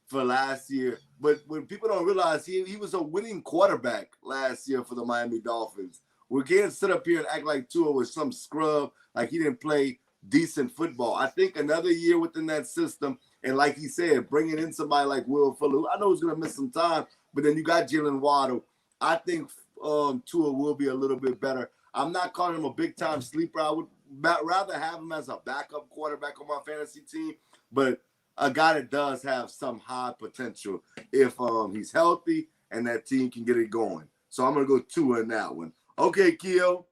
for last year. But when people don't realize he was a winning quarterback last year for the Miami Dolphins. We can't sit up here and act like Tua was some scrub, like he didn't play decent football. I think another year within that system, and like he said, bringing in somebody like Will Fuller, who I know he's going to miss some time, but then you got Jalen Waddle. I think Tua will be a little bit better. I'm not calling him a big-time sleeper. I would rather have him as a backup quarterback on my fantasy team, but a guy that does have some high potential if he's healthy and that team can get it going. So I'm going to go Tua in that one. Okay, Keo,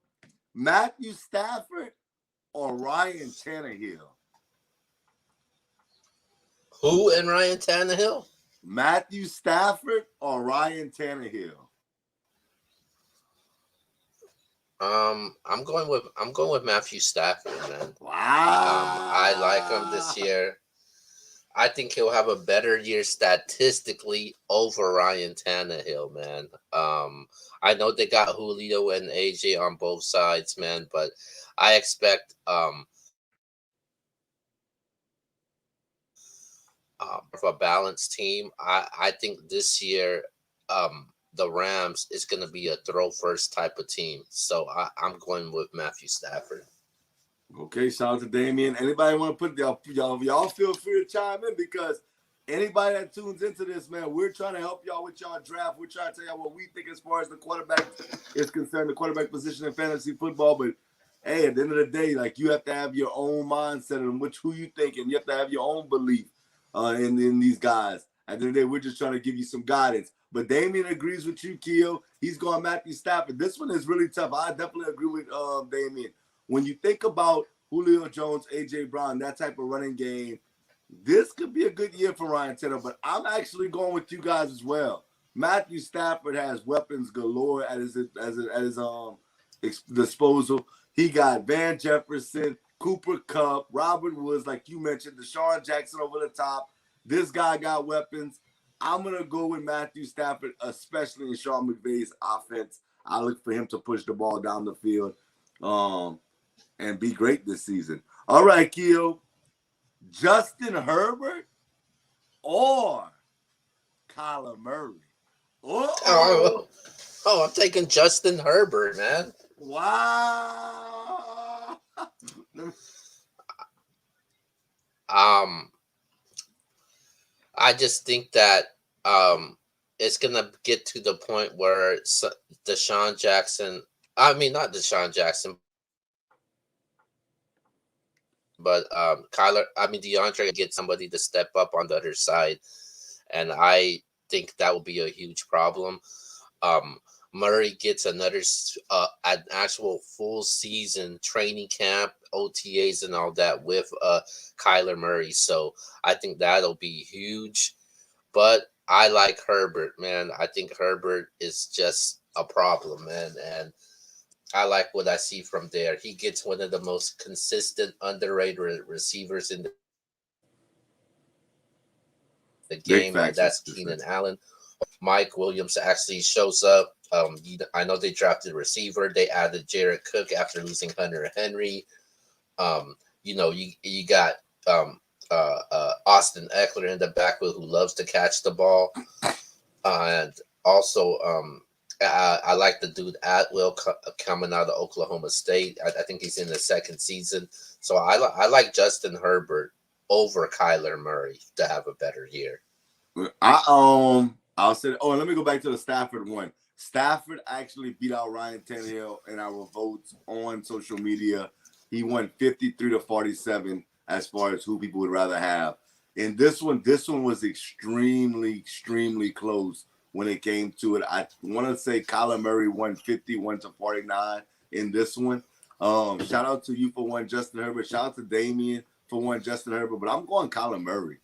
Matthew Stafford or Ryan Tannehill? Who and Ryan Tannehill? Matthew Stafford or Ryan Tannehill? I'm going with Matthew Stafford, man. Wow. I like him this year. I think he'll have a better year statistically over Ryan Tannehill, man. I know they got Julio and AJ on both sides, man, but I expect of a balanced team. I think this year the Rams is going to be a throw first type of team. So I'm going with Matthew Stafford. Okay, shout out to Damien. Anybody want to put y'all feel free to chime in, because anybody that tunes into this, man, we're trying to help y'all with y'all draft. We're trying to tell y'all what we think as far as the quarterback is concerned, the quarterback position in fantasy football. But hey, at the end of the day, like, you have to have your own mindset on who you think, and you have to have your own belief in these guys. At the end of the day, we're just trying to give you some guidance. But Damien agrees with you, Keo. He's going Matthew Stafford. This one is really tough. I definitely agree with Damien. When you think about Julio Jones, A.J. Brown, that type of running game, this could be a good year for Ryan Tannehill. But I'm actually going with you guys as well. Matthew Stafford has weapons galore at his disposal. He got Van Jefferson, Cooper Kupp, Robert Woods, like you mentioned, Deshaun Jackson over the top. This guy got weapons. I'm going to go with Matthew Stafford, especially in Sean McVay's offense. I look for him to push the ball down the field and be great this season. All right, Keo. Justin Herbert or Kyla Murray? Oh, I'm taking Justin Herbert, man. Wow. I just think that it's gonna get to the point where Deshaun Jackson. I mean, not Deshaun Jackson, but DeAndre get somebody to step up on the other side, and I think that will be a huge problem. Murray gets another an actual full season training camp, OTAs, and all that with Kyler Murray. So I think that'll be huge. But I like Herbert, man. I think Herbert is just a problem, man. And I like what I see from there. He gets one of the most consistent, underrated receivers in the game, and that's Keenan Allen. Mike Williams actually shows up. I know they drafted a receiver. They added Jared Cook after losing Hunter Henry. You got Austin Eckler in the backfield who loves to catch the ball. And also, I like the dude Atwell coming out of Oklahoma State. I think he's in the second season. So I like Justin Herbert over Kyler Murray to have a better year. I'll say. Oh, and let me go back to the Stafford one. Stafford actually beat out Ryan Tannehill in our votes on social media. He won 53-47 as far as who people would rather have. And this one was extremely, extremely close when it came to it. I want to say Kyler Murray won 51-49 in this one. Shout out to you for one, Justin Herbert. Shout out to Damien for one, Justin Herbert. But I'm going Kyler Murray.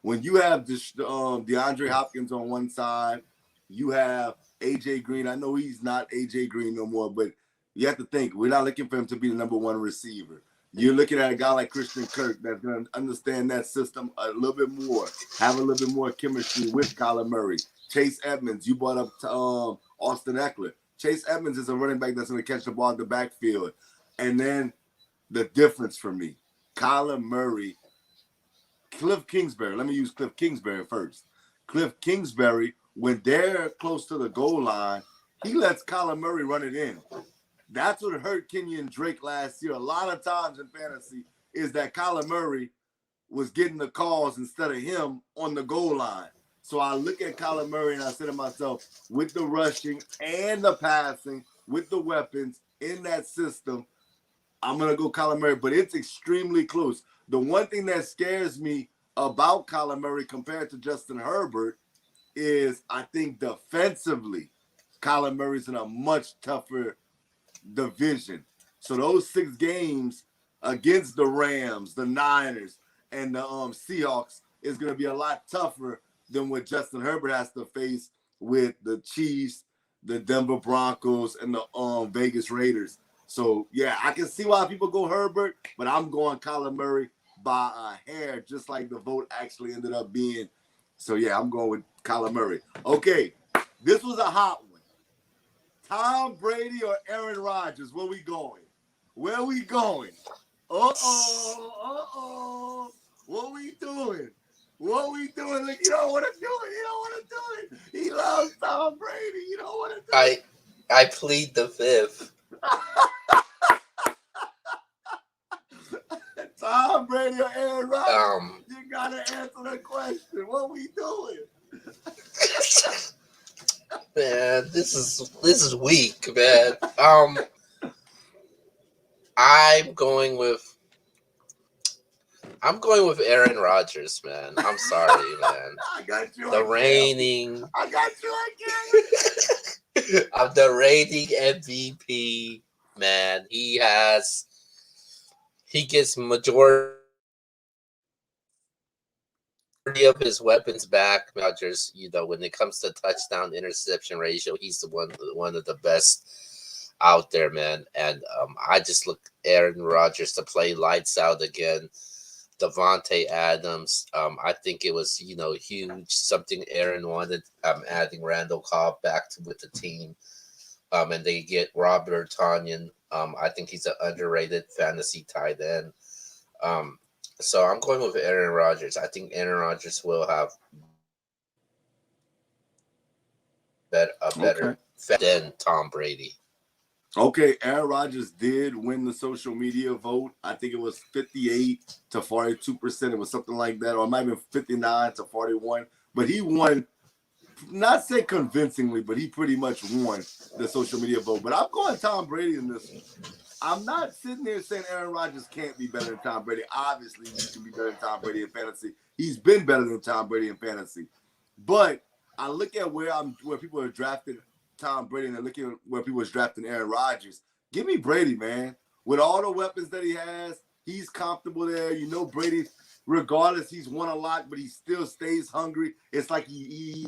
When you have this, DeAndre Hopkins on one side, you have A.J. Green. I know he's not A.J. Green no more, but you have to think, we're not looking for him to be the number one receiver. You're looking at a guy like Christian Kirk that's going to understand that system a little bit more, have a little bit more chemistry with Kyler Murray. Chase Edmonds, you brought up to, Austin Eckler. Chase Edmonds is a running back that's going to catch the ball in the backfield. And then the difference for me, Kyler Murray, Cliff Kingsbury. Let me use Cliff Kingsbury first. Cliff Kingsbury, when they're close to the goal line, he lets Kyler Murray run it in. That's what hurt Kenyon Drake last year. A lot of times in fantasy is that Kyler Murray was getting the calls instead of him on the goal line. So I look at Kyler Murray and I say to myself, with the rushing and the passing, with the weapons in that system, I'm going to go Kyler Murray, but it's extremely close. The one thing that scares me about Kyler Murray compared to Justin Herbert is I think defensively, Kyler Murray's in a much tougher division. So those 6 games against the Rams, the Niners, and the Seahawks is going to be a lot tougher than what Justin Herbert has to face with the Chiefs, the Denver Broncos, and the Vegas Raiders. So, yeah, I can see why people go Herbert, but I'm going Kyler Murray by a hair, just like the vote actually ended up being. So, yeah, I'm going with Kyler Murray. Okay, this was a hot one. Tom Brady or Aaron Rodgers? Where we going? Where we going? Uh-oh. What we doing? What we doing? Look, you don't want to do it. You don't want to do it. He loves Tom Brady. You don't want to do it. I plead the fifth. Tom Brady or Aaron Rodgers? You gotta answer the question. What we doing? Man, this is weak, man. I'm going with Aaron Rodgers, man. I'm sorry, man. I got you. The reigning. I got you again. I'm the reigning MVP, man. He gets majority of his weapons back. Rodgers, when it comes to touchdown interception ratio, he's one of the best out there, man. And I just look Aaron Rodgers to play lights out again. Devontae Adams, I think it was huge, something Aaron wanted. Adding Randall Cobb back with the team, and they get Robert Tonyan. I think he's an underrated fantasy tight end. So I'm going with Aaron Rodgers. I think Aaron Rodgers will have better than Tom Brady. Okay, Aaron Rodgers did win the social media vote. I think it was 58-42%. It was something like that, or it might have been 59-41. But he won, not say convincingly, but he pretty much won the social media vote. But I'm going Tom Brady in this one. I'm not sitting there saying Aaron Rodgers can't be better than Tom Brady. Obviously, he can be better than Tom Brady in fantasy. He's been better than Tom Brady in fantasy. But I look at where people are drafting Tom Brady and looking at where people are drafting Aaron Rodgers. Give me Brady, man. With all the weapons that he has, he's comfortable there. Brady, regardless, he's won a lot, but he still stays hungry. It's like he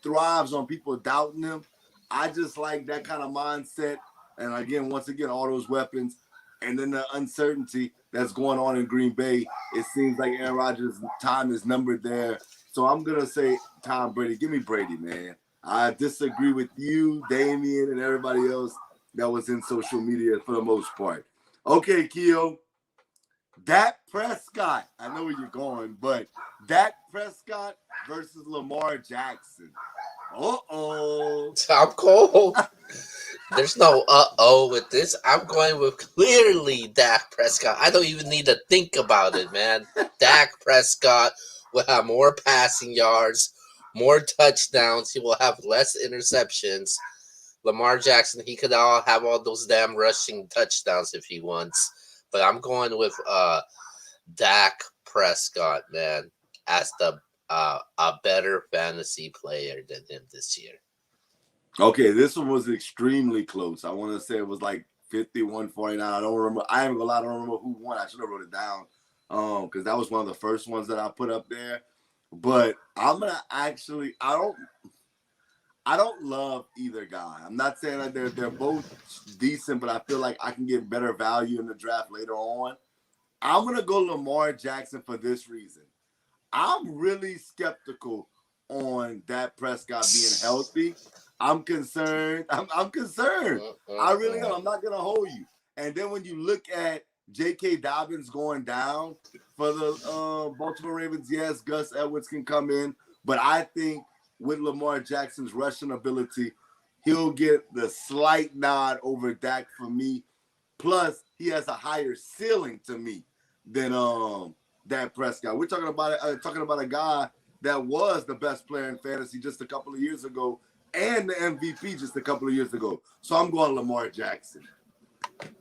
thrives on people doubting him. I just like that kind of mindset. And again, once again, all those weapons and then the uncertainty that's going on in Green Bay, it seems like Aaron Rodgers' time is numbered there. So I'm going to say Tom Brady. Give me Brady, man. I disagree with you, Damien, and everybody else that was in social media for the most part. Okay, Keo. Dak Prescott. I know where you're going, but Dak Prescott versus Lamar Jackson. Uh-oh. I'm cold. There's no uh-oh with this. I'm going with clearly Dak Prescott. I don't even need to think about it, man. Dak Prescott will have more passing yards, more touchdowns. He will have less interceptions. Lamar Jackson, he could have all those damn rushing touchdowns if he wants. But I'm going with Dak Prescott, man, as the a better fantasy player than him this year. Okay, this one was extremely close. I want to say it was like 51-49. I don't remember. I ain't gonna lie, I don't remember who won. I should have wrote it down because that was one of the first ones that I put up there. But I'm gonna actually. I don't love either guy. I'm not saying that they're both decent, but I feel like I can get better value in the draft later on. I'm gonna go Lamar Jackson for this reason. I'm really skeptical on Dak Prescott being healthy. I'm concerned. I'm concerned. I really am. I'm not gonna hold you. And then when you look at J.K. Dobbins going down for the Baltimore Ravens, yes, Gus Edwards can come in, but I think with Lamar Jackson's rushing ability, he'll get the slight nod over Dak for me. Plus, he has a higher ceiling to me than Dak Prescott. We're talking about a guy that was the best player in fantasy just a couple of years ago and the MVP just a couple of years ago. So I'm going Lamar Jackson.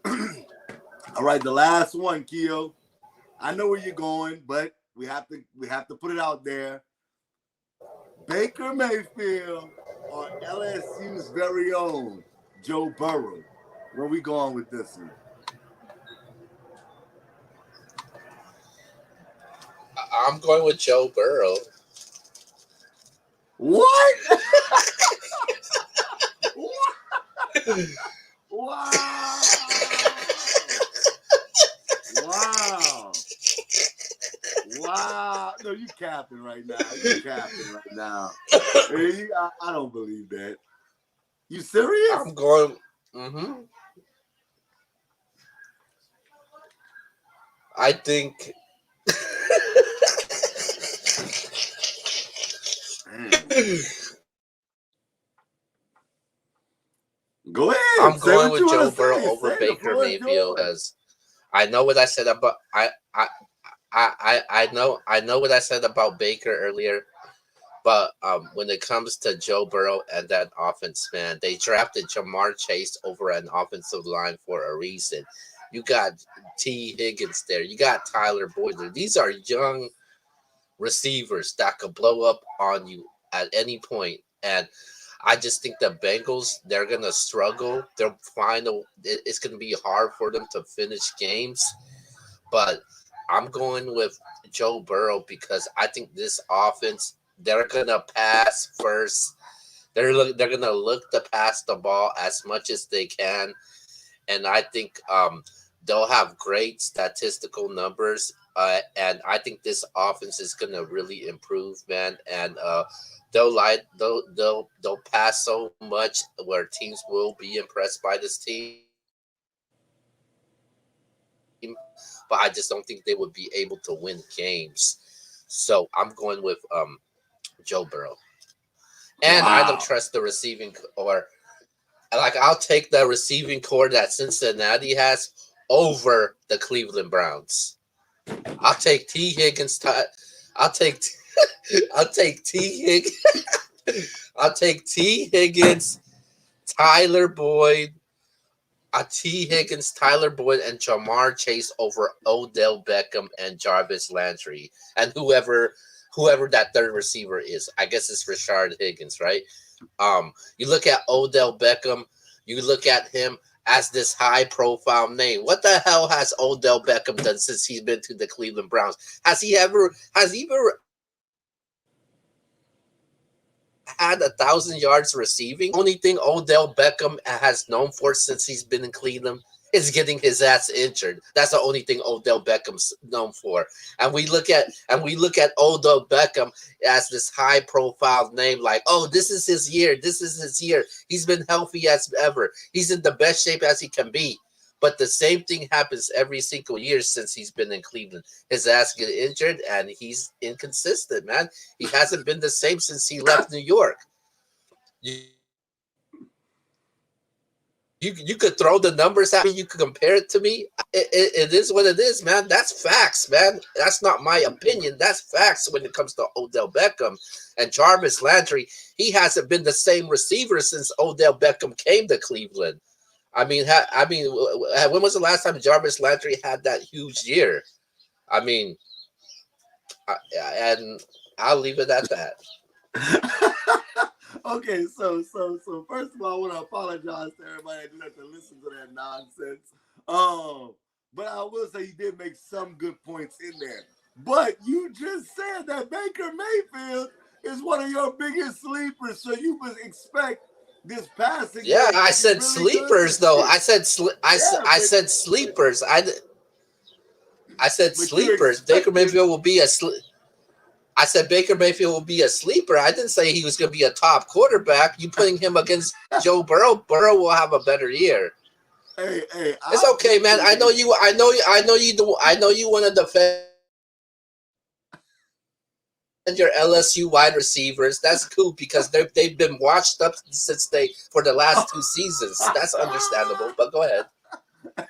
All right, the last one, Keo. I know where you're going, but we have to put it out there. Baker Mayfield or LSU's very own Joe Burrow. Where we going with this one? I'm going with Joe Burrow. What? What? Wow. Wow. Wow. No, you capping right now. Hey, I don't believe that. You serious? I'm going. I think. Go ahead. I'm going with Joe Burrow over Baker Mayfield because I know what I said about I know what I said about Baker earlier, but when it comes to Joe Burrow and that offense, man, they drafted Jamar Chase over an offensive line for a reason. You got T. Higgins there. You got Tyler Boyd there. These are young receivers that could blow up on you at any point. And I just think the Bengals, they're going to struggle. They'll find it's going to be hard for them to finish games. But I'm going with Joe Burrow because I think this offense, they're going to pass first. They're going to look to pass the ball as much as they can. And I think they'll have great statistical numbers. And I think this offense is going to really improve, man. And they'll pass so much where teams will be impressed by this team. But I just don't think they would be able to win games. So I'm going with Joe Burrow. And I don't trust the receiving or I'll take the receiving core that Cincinnati has over the Cleveland Browns. I'll take T. Higgins. I'll take T. Higgins, Tyler Boyd. T. Higgins, Tyler Boyd, and Jamar Chase over Odell Beckham and Jarvis Landry, and whoever that third receiver is. I guess it's Rashard Higgins, right? You look at Odell Beckham. You look at him as this high-profile name. What the hell has Odell Beckham done since he's been to the Cleveland Browns? Has he ever had 1,000 yards receiving? Only thing Odell Beckham has known for since he's been in Cleveland is getting his ass injured. That's the only thing Odell Beckham's known for. And we look at Odell Beckham as this high profile name, like, oh, this is his year. He's been healthy as ever. He's in the best shape as he can be. But the same thing happens every single year since he's been in Cleveland. His ass get injured and he's inconsistent, man. He hasn't been the same since he left New York. You could throw the numbers at me. You could compare it to me. It is what it is, man. That's facts, man. That's not my opinion. That's facts when it comes to Odell Beckham and Jarvis Landry. He hasn't been the same receiver since Odell Beckham came to Cleveland. When was the last time Jarvis Landry had that huge year? I mean, and I'll leave it at that. Okay, so first of all, I want to apologize to everybody that didn't have to listen to that nonsense. But I will say you did make some good points in there. But you just said that Baker Mayfield is one of your biggest sleepers, so you would expect this passing Yeah, game I to be said really good sleepers this though. year. I said I But said sleepers. I said you sleepers. Baker expected. Mayfield will be I said Baker Mayfield will be a sleeper. I didn't say he was going to be a top quarterback. You putting him against Joe Burrow, Burrow will have a better year. Hey, It's I okay, do man. think that. I know you want to defend your LSU wide receivers. That's cool because they've been washed up since for the last 2 seasons. That's understandable. But go ahead.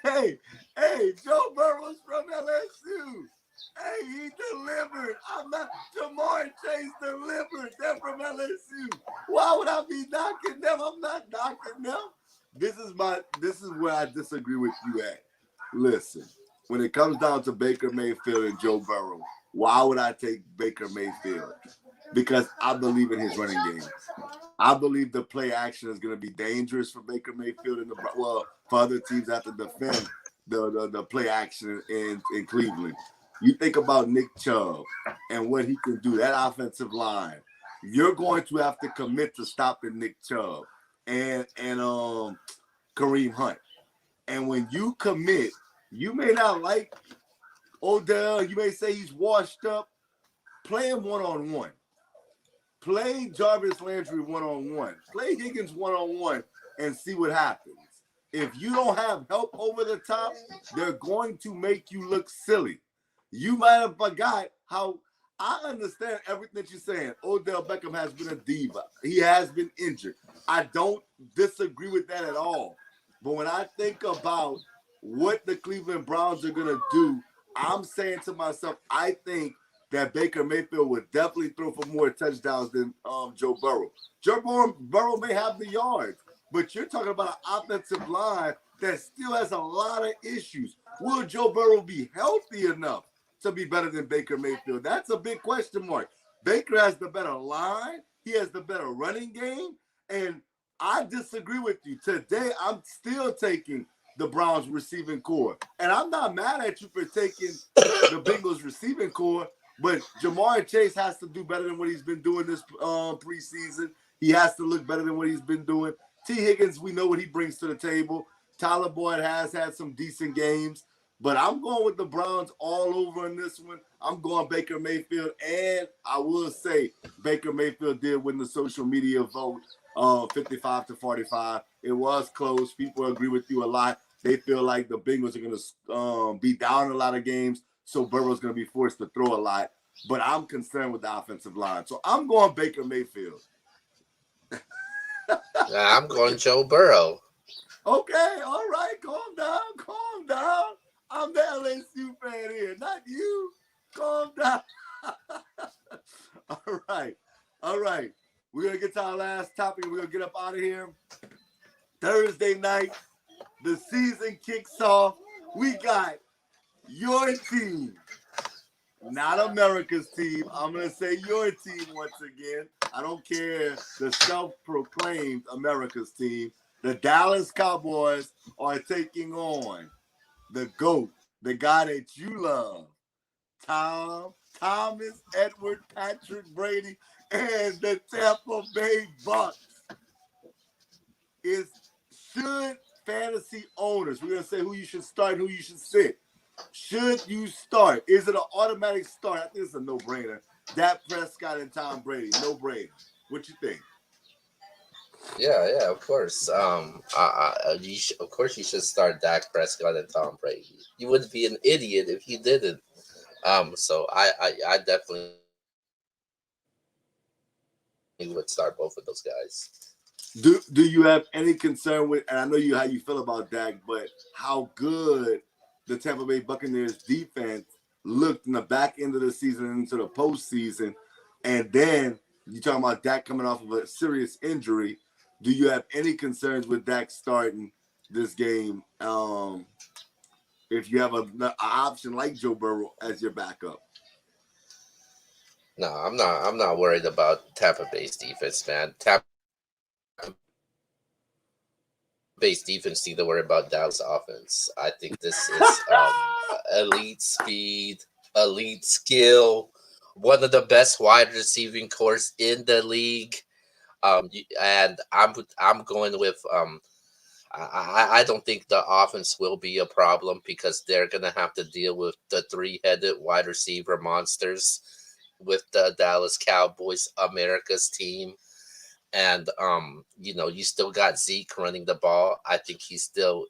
Hey, Joe Burrow's from LSU. Hey, he delivered. I'm not. Jamar Chase delivered. They're from LSU. Why would I be knocking them? I'm not knocking them. This is where I disagree with you at. Listen, when it comes down to Baker Mayfield and Joe Burrow, why would I take Baker Mayfield? Because I believe in his running game. I believe the play action is going to be dangerous for Baker Mayfield and for other teams that have to defend the play action in Cleveland. You think about Nick Chubb and what he can do, that offensive line. You're going to have to commit to stopping Nick Chubb and Kareem Hunt. And when you commit, you may not like Odell. You may say he's washed up. Play him one-on-one. Play Jarvis Landry one-on-one. Play Higgins one-on-one and see what happens. If you don't have help over the top, they're going to make you look silly. You might have forgot how I understand everything that you're saying. Odell Beckham has been a diva. He has been injured. I don't disagree with that at all. But when I think about what the Cleveland Browns are going to do, I'm saying to myself, I think that Baker Mayfield would definitely throw for more touchdowns than Joe Burrow. Joe Burrow may have the yards, but you're talking about an offensive line that still has a lot of issues. Will Joe Burrow be healthy enough to be better than Baker Mayfield? That's a big question mark. Baker has the better line. He has the better running game. And I disagree with you. Today, I'm still taking the Browns receiving core. And I'm not mad at you for taking the Bengals receiving core, but Jamar Chase has to do better than what he's been doing this preseason. He has to look better than what he's been doing. T. Higgins, we know what he brings to the table. Tyler Boyd has had some decent games. But I'm going with the Browns all over in this one. I'm going Baker Mayfield. And I will say Baker Mayfield did win the social media vote 55-45. It was close. People agree with you a lot. They feel like the Bengals are going to be down a lot of games, so Burrow's going to be forced to throw a lot. But I'm concerned with the offensive line. So I'm going Baker Mayfield. I'm going Joe Burrow. Okay, all right. Calm down. I'm the LSU fan here, not you. Calm down. All right. We're going to get to our last topic and we're going to get up out of here. Thursday night, the season kicks off. We got your team, not America's team. I'm going to say your team once again. I don't care the self-proclaimed America's team. The Dallas Cowboys are taking on the GOAT, the guy that you love, Thomas Edward Patrick Brady, and the Tampa Bay Bucs. Should fantasy owners, we're going to say who you should start and who you should sit. Should you start? Is it an automatic start? I think it's a no-brainer. Dak Prescott and Tom Brady, no-brainer. What you think? Yeah, of course. Of course, you should start Dak Prescott and Tom Brady. You would be an idiot if you didn't. So I definitely would start both of those guys. Do you have any concern with? And I know you how you feel about Dak, but how good the Tampa Bay Buccaneers defense looked in the back end of the season into the postseason, and then you talking about Dak coming off of a serious injury. Do you have any concerns with Dak starting this game? If you have an option like Joe Burrow as your backup. No, I'm not. I'm not worried about Tampa Bay's defense, man. Tampa Bay's defense need to worry about Dallas offense. I think this is elite speed, elite skill, one of the best wide receiving cores in the league. And I'm going with I don't think the offense will be a problem because they're gonna have to deal with the three-headed wide receiver monsters with the Dallas Cowboys, America's team. And you still got Zeke running the ball. I think he still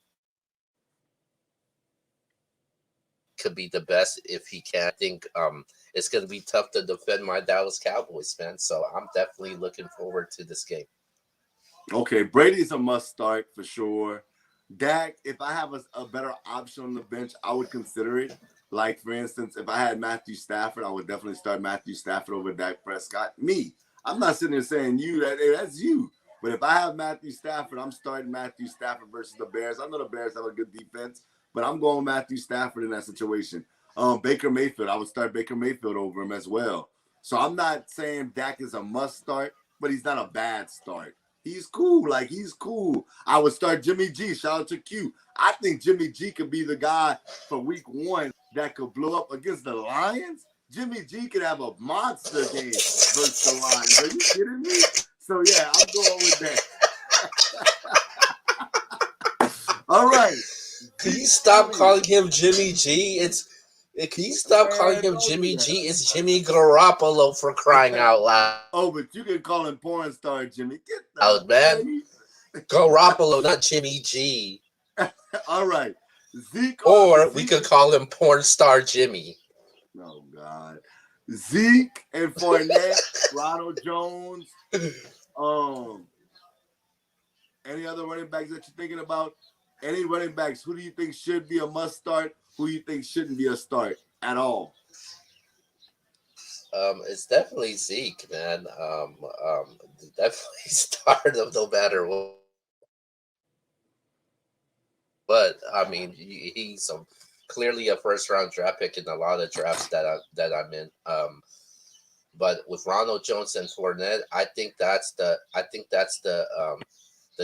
could be the best if he can. I think it's gonna be tough to defend my Dallas Cowboys, man. So I'm definitely looking forward to this game. Okay, Brady's a must start for sure. Dak, if I have a better option on the bench, I would consider it. Like, for instance, if I had Matthew Stafford, I would definitely start Matthew Stafford over Dak Prescott. Me. I'm not sitting there saying that's you. But if I have Matthew Stafford, I'm starting Matthew Stafford versus the Bears. I know the Bears have a good defense, but I'm going Matthew Stafford in that situation. Baker Mayfield, I would start Baker Mayfield over him as well. So I'm not saying Dak is a must start, but he's not a bad start. He's cool. Like, he's cool. I would start Jimmy G. Shout out to Q. I think Jimmy G could be the guy for week one that could blow up against the Lions. Jimmy G could have a monster game versus the Lions. Are you kidding me? So, yeah, I'm going with that. All right. Can you stop calling him Jimmy G? Can you stop calling him Jimmy G? It's Jimmy Garoppolo, for crying out loud. Oh, but you can call him porn star Jimmy. Get Out, man. Garoppolo, not Jimmy G. All right. Zeke. Or we could call him porn star Jimmy. Oh, God. Zeke and Fournette, Ronald Jones. Any other running backs that you're thinking about? Any running backs? Who do you think should be a must start? Who do you think shouldn't be a start at all? It's definitely Zeke, man. Definitely start him no matter what. But I mean, he's clearly a first round draft pick in a lot of drafts that I'm in. But with Ronald Jones and Fournette, I think that's the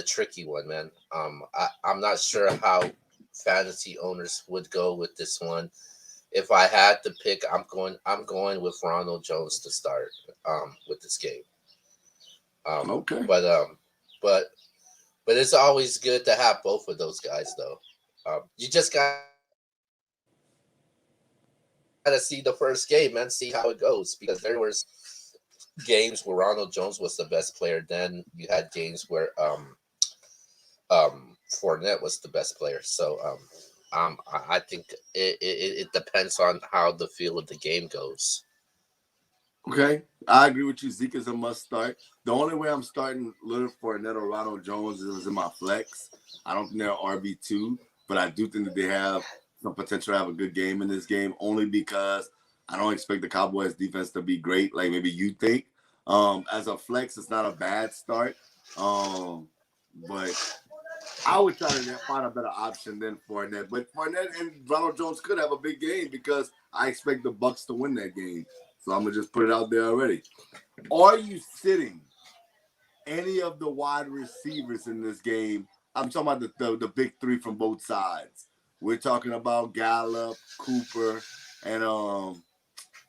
tricky one, man. I'm not sure how fantasy owners would go with this one. If I had to pick, I'm going with Ronald Jones to start with this game. Okay. But it's always good to have both of those guys, though. You just got to see the first game and see how it goes, because there was games where Ronald Jones was the best player. Then you had games where Fournette was the best player. So I think it depends on how the feel of the game goes. Okay, I agree with you. Zeke is a must start. The only way I'm starting Leonard Fournette or Ronald Jones is in my flex. I don't think they're RB2, but I do think that they have some potential to have a good game in this game, only because I don't expect the Cowboys defense to be great like maybe you think. As a flex, it's not a bad start, but I would try to find a better option than Fournette. But Fournette and Ronald Jones could have a big game because I expect the Bucs to win that game. So I'm going to just put it out there already. Are you sitting any of the wide receivers in this game? I'm talking about the big three from both sides. We're talking about Gallup, Cooper, and oh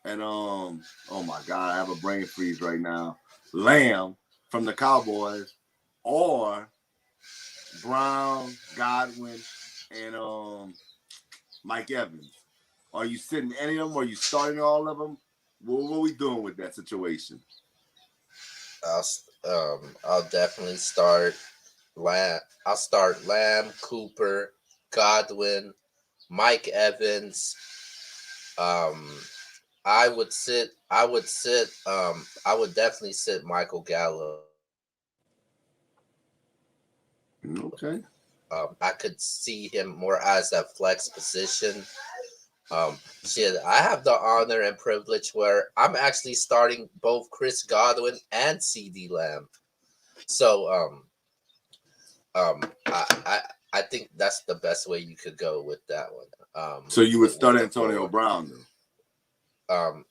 my God, I have a brain freeze right now. Lamb from the Cowboys, or Brown, Godwin, and Mike Evans. Are you sitting any of them? Or are you starting all of them? What are we doing with that situation? I'll definitely start Lamb. I'll start Lamb, Cooper, Godwin, Mike Evans. I would definitely sit Michael Gallup Okay. I could see him more as a flex position. I have the honor and privilege where I'm actually starting both Chris Godwin and CD Lamb. So I think that's the best way you could go with that one. So you would start the Antonio forward. Brown, though?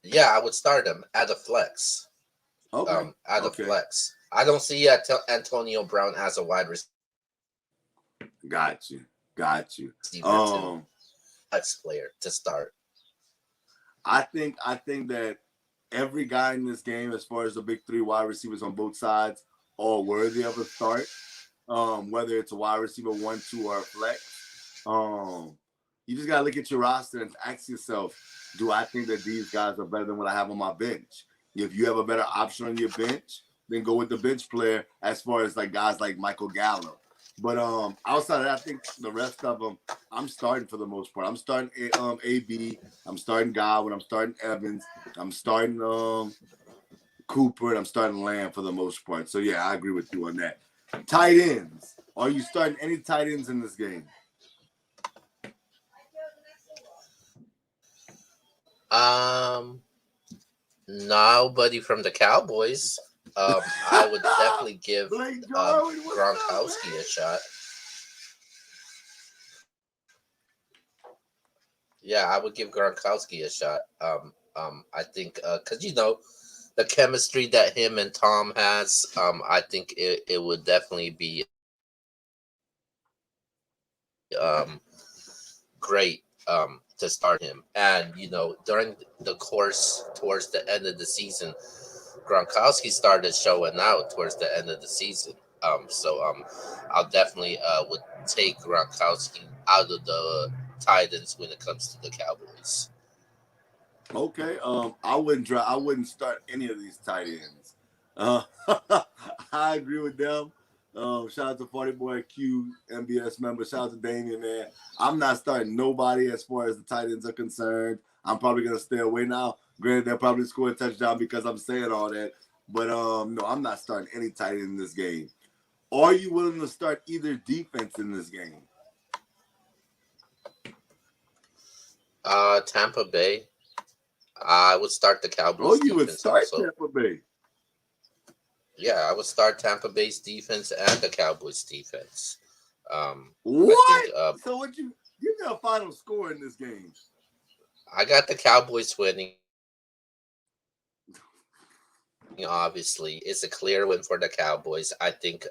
Yeah, I would start him at a flex. Okay. At a flex. I don't see Antonio Brown as a wide receiver. Got you. Flex player to start. I think that every guy in this game, as far as the big three wide receivers on both sides, all worthy of a start. Whether it's a wide receiver 1, 2, or a flex. You just gotta look at your roster and ask yourself, do I think that these guys are better than what I have on my bench? If you have a better option on your bench, then go with the bench player as far as like guys like Michael Gallup. But outside of that, I think the rest of them, I'm starting for the most part. I'm starting AB. I'm starting Godwin. I'm starting Evans. I'm starting Cooper. And I'm starting Lamb for the most part. So, yeah, I agree with you on that. Tight ends. Are you starting any tight ends in this game? Nobody from the Cowboys. I would definitely give Gronkowski a shot. Yeah, I would give Gronkowski a shot. I think because the chemistry that him and Tom has, I think it would definitely be great to start him. And during the course towards the end of the season, Gronkowski started showing out towards the end of the season. I'll definitely would take Gronkowski out of the Titans when it comes to the Cowboys. Okay. I wouldn't start any of these tight ends. I agree with them. Shout out to 40 Boy Q, MBS member. Shout out to Damien, man. I'm not starting nobody as far as the tight ends are concerned. I'm probably gonna stay away now. Granted, they'll probably score a touchdown because I'm saying all that. But no, I'm not starting any tight end in this game. Are you willing to start either defense in this game? Tampa Bay. I would start the Cowboys. Oh, you would start also. Tampa Bay. Yeah, I would start Tampa Bay's defense and the Cowboys defense. What? So what you got a final score in this game? I got the Cowboys winning. Obviously, it's a clear win for the Cowboys. I think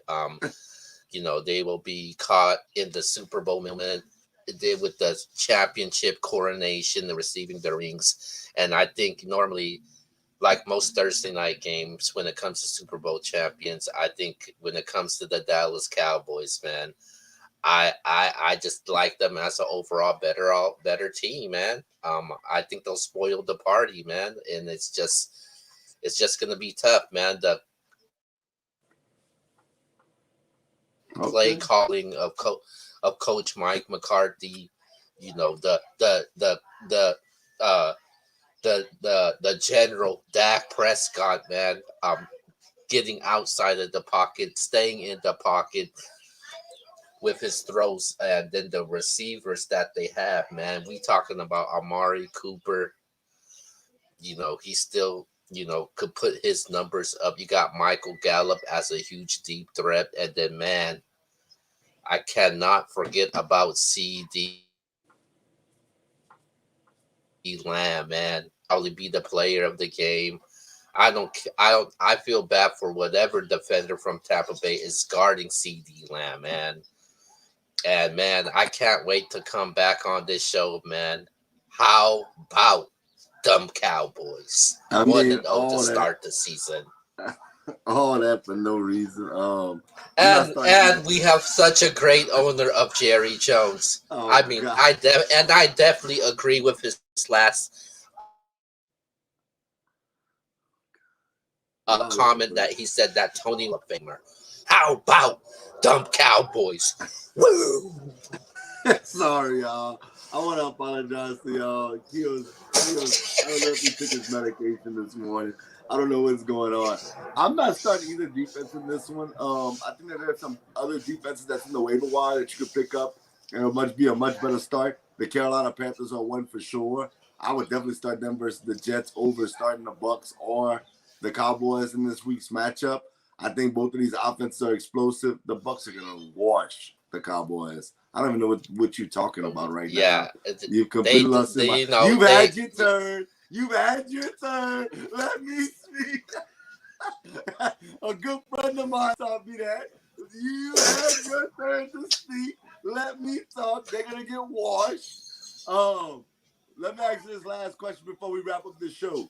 they will be caught in the Super Bowl moment with the championship coronation, the receiving the rings. And I think normally, like most Thursday night games, when it comes to Super Bowl champions, I think when it comes to the Dallas Cowboys, man, I just like them as an overall better team, man. I think they'll spoil the party, man, and it's just gonna be tough, man. The play calling of Coach Mike McCarthy, the general Dak Prescott, man, getting outside of the pocket, staying in the pocket with his throws, and then the receivers that they have, man. We talking about Amari Cooper. He still, could put his numbers up. You got Michael Gallup as a huge deep threat, and then, man, I cannot forget about CD Lamb, man. Probably be the player of the game. I feel bad for whatever defender from Tampa Bay is guarding CD Lamb, man. And man, I can't wait to come back on this show, man. How about dumb Cowboys? 1-0 to start the season. All that for no reason. And we have such a great owner of Jerry Jones. Oh, I mean, God. I definitely agree with his last comment that he said that Tony LaFamer. How about dumb Cowboys? Woo! Sorry, y'all. I want to apologize to y'all. He was I don't know if he took his medication this morning. I don't know what's going on. I'm not starting either defense in this one. I think that there's some other defenses that's in the waiver wire that you could pick up, and it'll be a much better start. The Carolina Panthers are one for sure. I would definitely start them versus the Jets over starting the Bucs or the Cowboys in this week's matchup. I think both of these offenses are explosive. The Bucs are gonna wash the Cowboys. I don't even know what you're talking about right now. You've completely lost your mind. You've had your turn. You've had your turn. Let me speak. A good friend of mine taught me that. You had your turn to speak. Let me talk. They're gonna get washed. Let me ask you this last question before we wrap up the show.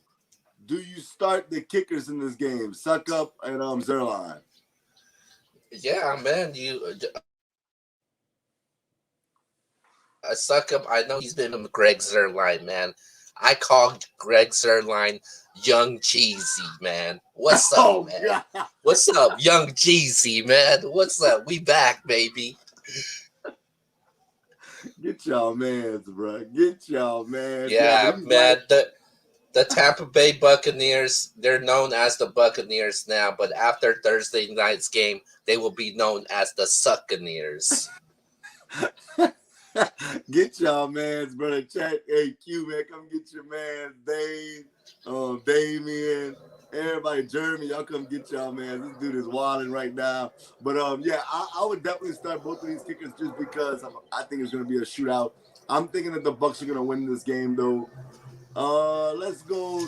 Do you start the kickers in this game? Suck up and Zerline. Yeah, man. Suck up. I know he's been Greg Zerline, man. I call Greg Zerline Young Jeezy, man. What's up, man? God. What's up, Young Jeezy, man? What's up? We back, baby. Get y'all mans, bro. Get y'all mans. Yeah, man. The Tampa Bay Buccaneers, they're known as the Buccaneers now, but after Thursday night's game, they will be known as the Succaneers. Get y'all mans, brother. Chat, hey, Q, man, come get your man. Dave, Damien, everybody, Jeremy, y'all come get y'all, man. This dude is wilding right now. But, yeah, I would definitely start both of these kickers just because I think it's going to be a shootout. I'm thinking that the Bucs are going to win this game, though. Let's go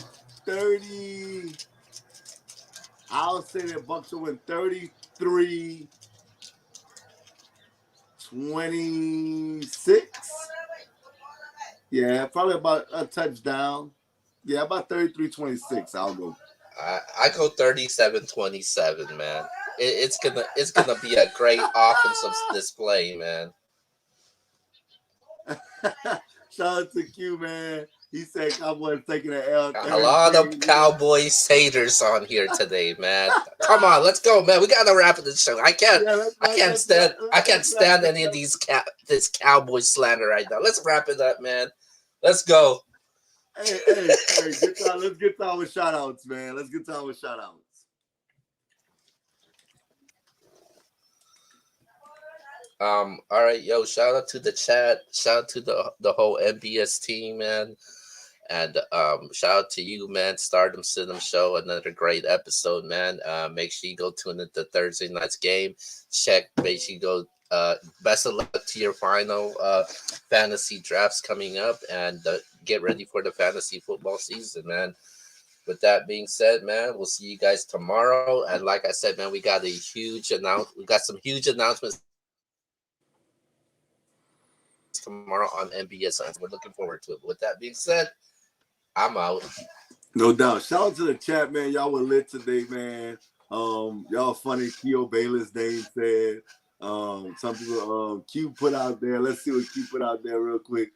30. I'll say that Bucs will win 33-26. Yeah, probably about a touchdown. Yeah, about 33-26. I'll go. I go 37-27, man. It's gonna be a great offensive display, man. Shout out to Q, man. He said Cowboys taking an L. A lot of Cowboys haters on here today, man. Come on, let's go, man. We gotta wrap up the show. I can't stand any of this Cowboy slander right now. Let's wrap it up, man. Let's go. Hey, let's get to our shout outs, man. Let's get to our shout outs. All right, yo, shout out to the chat, shout out to the whole MBS team, man. And shout out to you, man. Startem Sitem Show, another great episode, man. Make sure you go tune into Thursday night's game. Make sure you go. Best of luck to your final fantasy drafts coming up, and get ready for the fantasy football season, man. With that being said, man, we'll see you guys tomorrow. And like I said, man, we got some huge announcements tomorrow on MBS. We're looking forward to it. With that being said, I'm out. No doubt. Shout out to the chat, man. Y'all were lit today, man. Y'all funny. Keo Bayless name said. Some people Q put out there. Let's see what Q put out there real quick.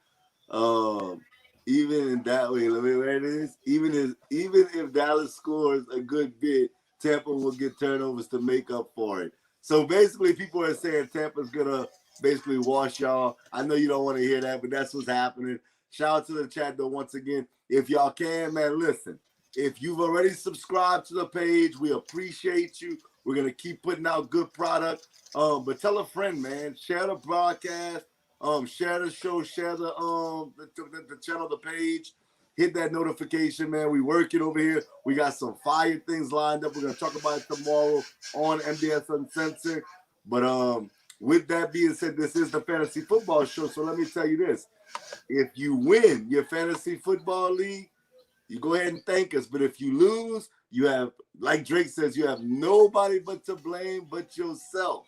Even in that way, where it is. Even if Dallas scores a good bit, Tampa will get turnovers to make up for it. So basically, people are saying Tampa's gonna basically wash y'all. I know you don't want to hear that, but that's what's happening. Shout out to the chat, though, once again. If y'all can, man, listen. If you've already subscribed to the page, we appreciate you. We're going to keep putting out good product. But tell a friend, man. Share the broadcast. Share the show. Share the channel, the page. Hit that notification, man. We working over here. We got some fire things lined up. We're going to talk about it tomorrow on MBS Uncensored. But with that being said, this is the Fantasy Football Show. So let me tell you this. If you win your fantasy football league, you go ahead and thank us. But if you lose, you have, like Drake says, you have nobody but to blame but yourself.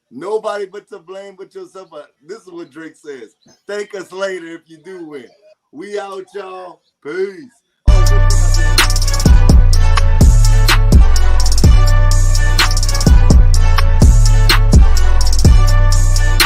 Nobody but to blame but yourself. But this is what Drake says. Thank us later if you do win. We out, y'all. Peace.